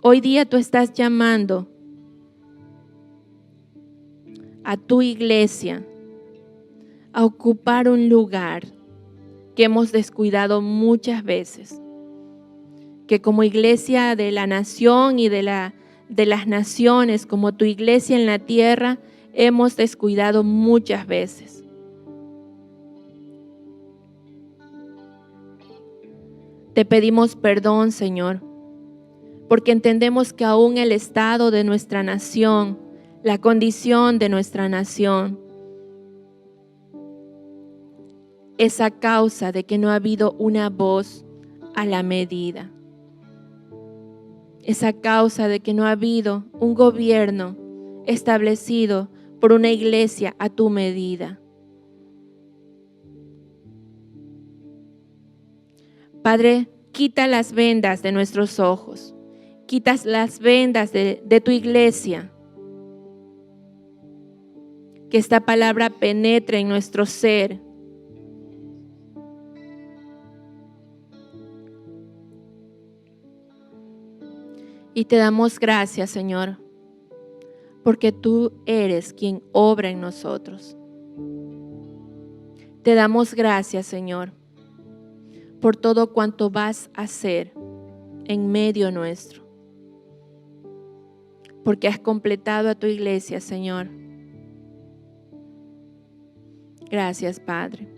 Hoy día tú estás llamando a tu iglesia a ocupar un lugar que hemos descuidado muchas veces. Que como iglesia de la nación y de las naciones, como tu iglesia en la tierra, hemos descuidado muchas veces. Te pedimos perdón, Señor, porque entendemos que aún el estado de nuestra nación, la condición de nuestra nación, es a causa de que no ha habido una voz a la medida. Es a causa de que no ha habido un gobierno establecido por una iglesia a tu medida. Padre, quita las vendas de nuestros ojos, quitas las vendas de tu iglesia. Que esta palabra penetre en nuestro ser. Y te damos gracias, Señor, porque tú eres quien obra en nosotros. Te damos gracias, Señor, por todo cuanto vas a hacer en medio nuestro. porque has completado a tu iglesia, Señor. Gracias, Padre.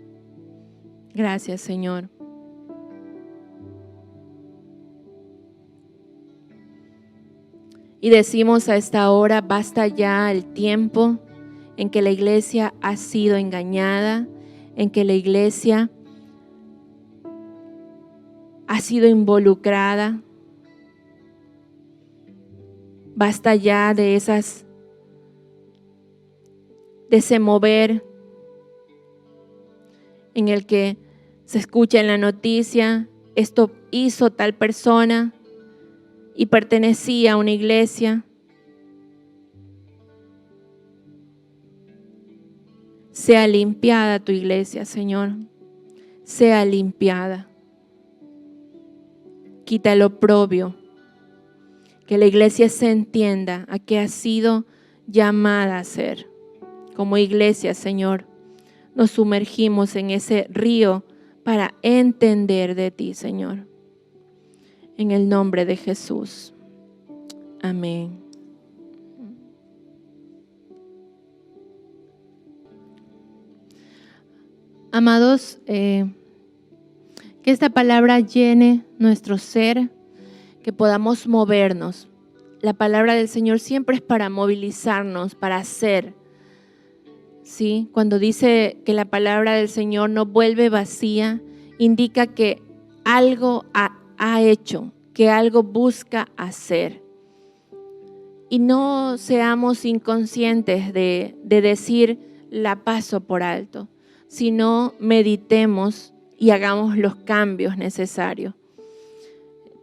Gracias, Señor. Y decimos a esta hora, basta ya el tiempo en que la iglesia ha sido engañada, en que la iglesia ha sido involucrada. Basta ya de ese mover en el que se escucha en la noticia, esto hizo tal persona y pertenecía a una iglesia. Sea limpiada tu iglesia, Señor. Sea limpiada. Quita el oprobio. Que la iglesia se entienda a qué ha sido llamada a ser. Como iglesia, Señor, nos sumergimos en ese río para entender de ti, Señor. En el nombre de Jesús. Amén. Amados, que esta palabra llene nuestro ser, que podamos movernos. La palabra del Señor siempre es para movilizarnos, para hacer. ¿Sí? Cuando dice que la palabra del Señor no vuelve vacía, indica que algo ha hecho, que algo busca hacer. Y no seamos inconscientes de decir la paso por alto, sino meditemos y hagamos los cambios necesarios.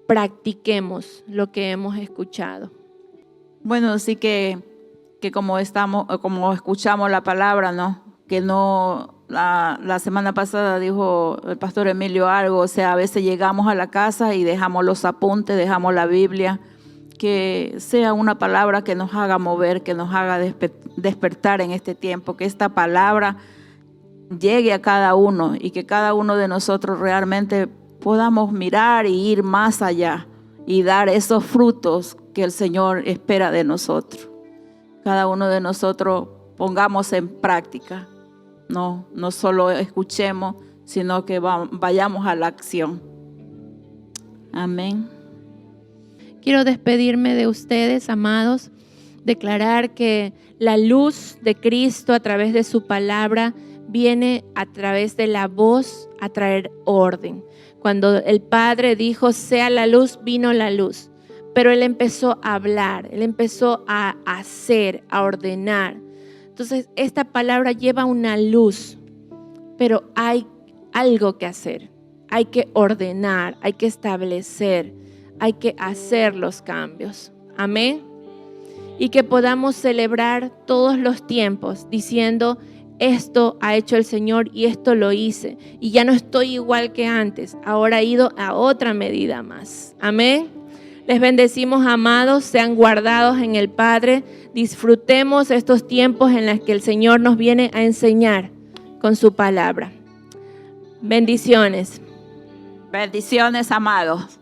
Practiquemos lo que hemos escuchado. Bueno, sí que como escuchamos la palabra, ¿no? Que no, la semana pasada dijo el pastor Emilio algo, o sea, a veces llegamos a la casa y dejamos los apuntes, dejamos la Biblia, que sea una palabra que nos haga mover, que nos haga despertar en este tiempo, que esta palabra llegue a cada uno y que cada uno de nosotros realmente podamos mirar y ir más allá y dar esos frutos que el Señor espera de nosotros. Cada uno de nosotros pongamos en práctica, no solo escuchemos, sino que vayamos a la acción. Amén. Quiero despedirme de ustedes, amados, declarar que la luz de Cristo a través de su palabra viene a través de la voz a traer orden. Cuando el Padre dijo, sea la luz, vino la luz. Pero Él empezó a hablar, Él empezó a hacer, a ordenar. Entonces, esta palabra lleva una luz, pero hay algo que hacer. Hay que ordenar, hay que establecer, hay que hacer los cambios. Amén. Y que podamos celebrar todos los tiempos diciendo, esto ha hecho el Señor y esto lo hice. Y ya no estoy igual que antes, ahora he ido a otra medida más. Amén. Les bendecimos, amados, sean guardados en el Padre. Disfrutemos estos tiempos en los que el Señor nos viene a enseñar con su palabra. Bendiciones. Bendiciones, amados.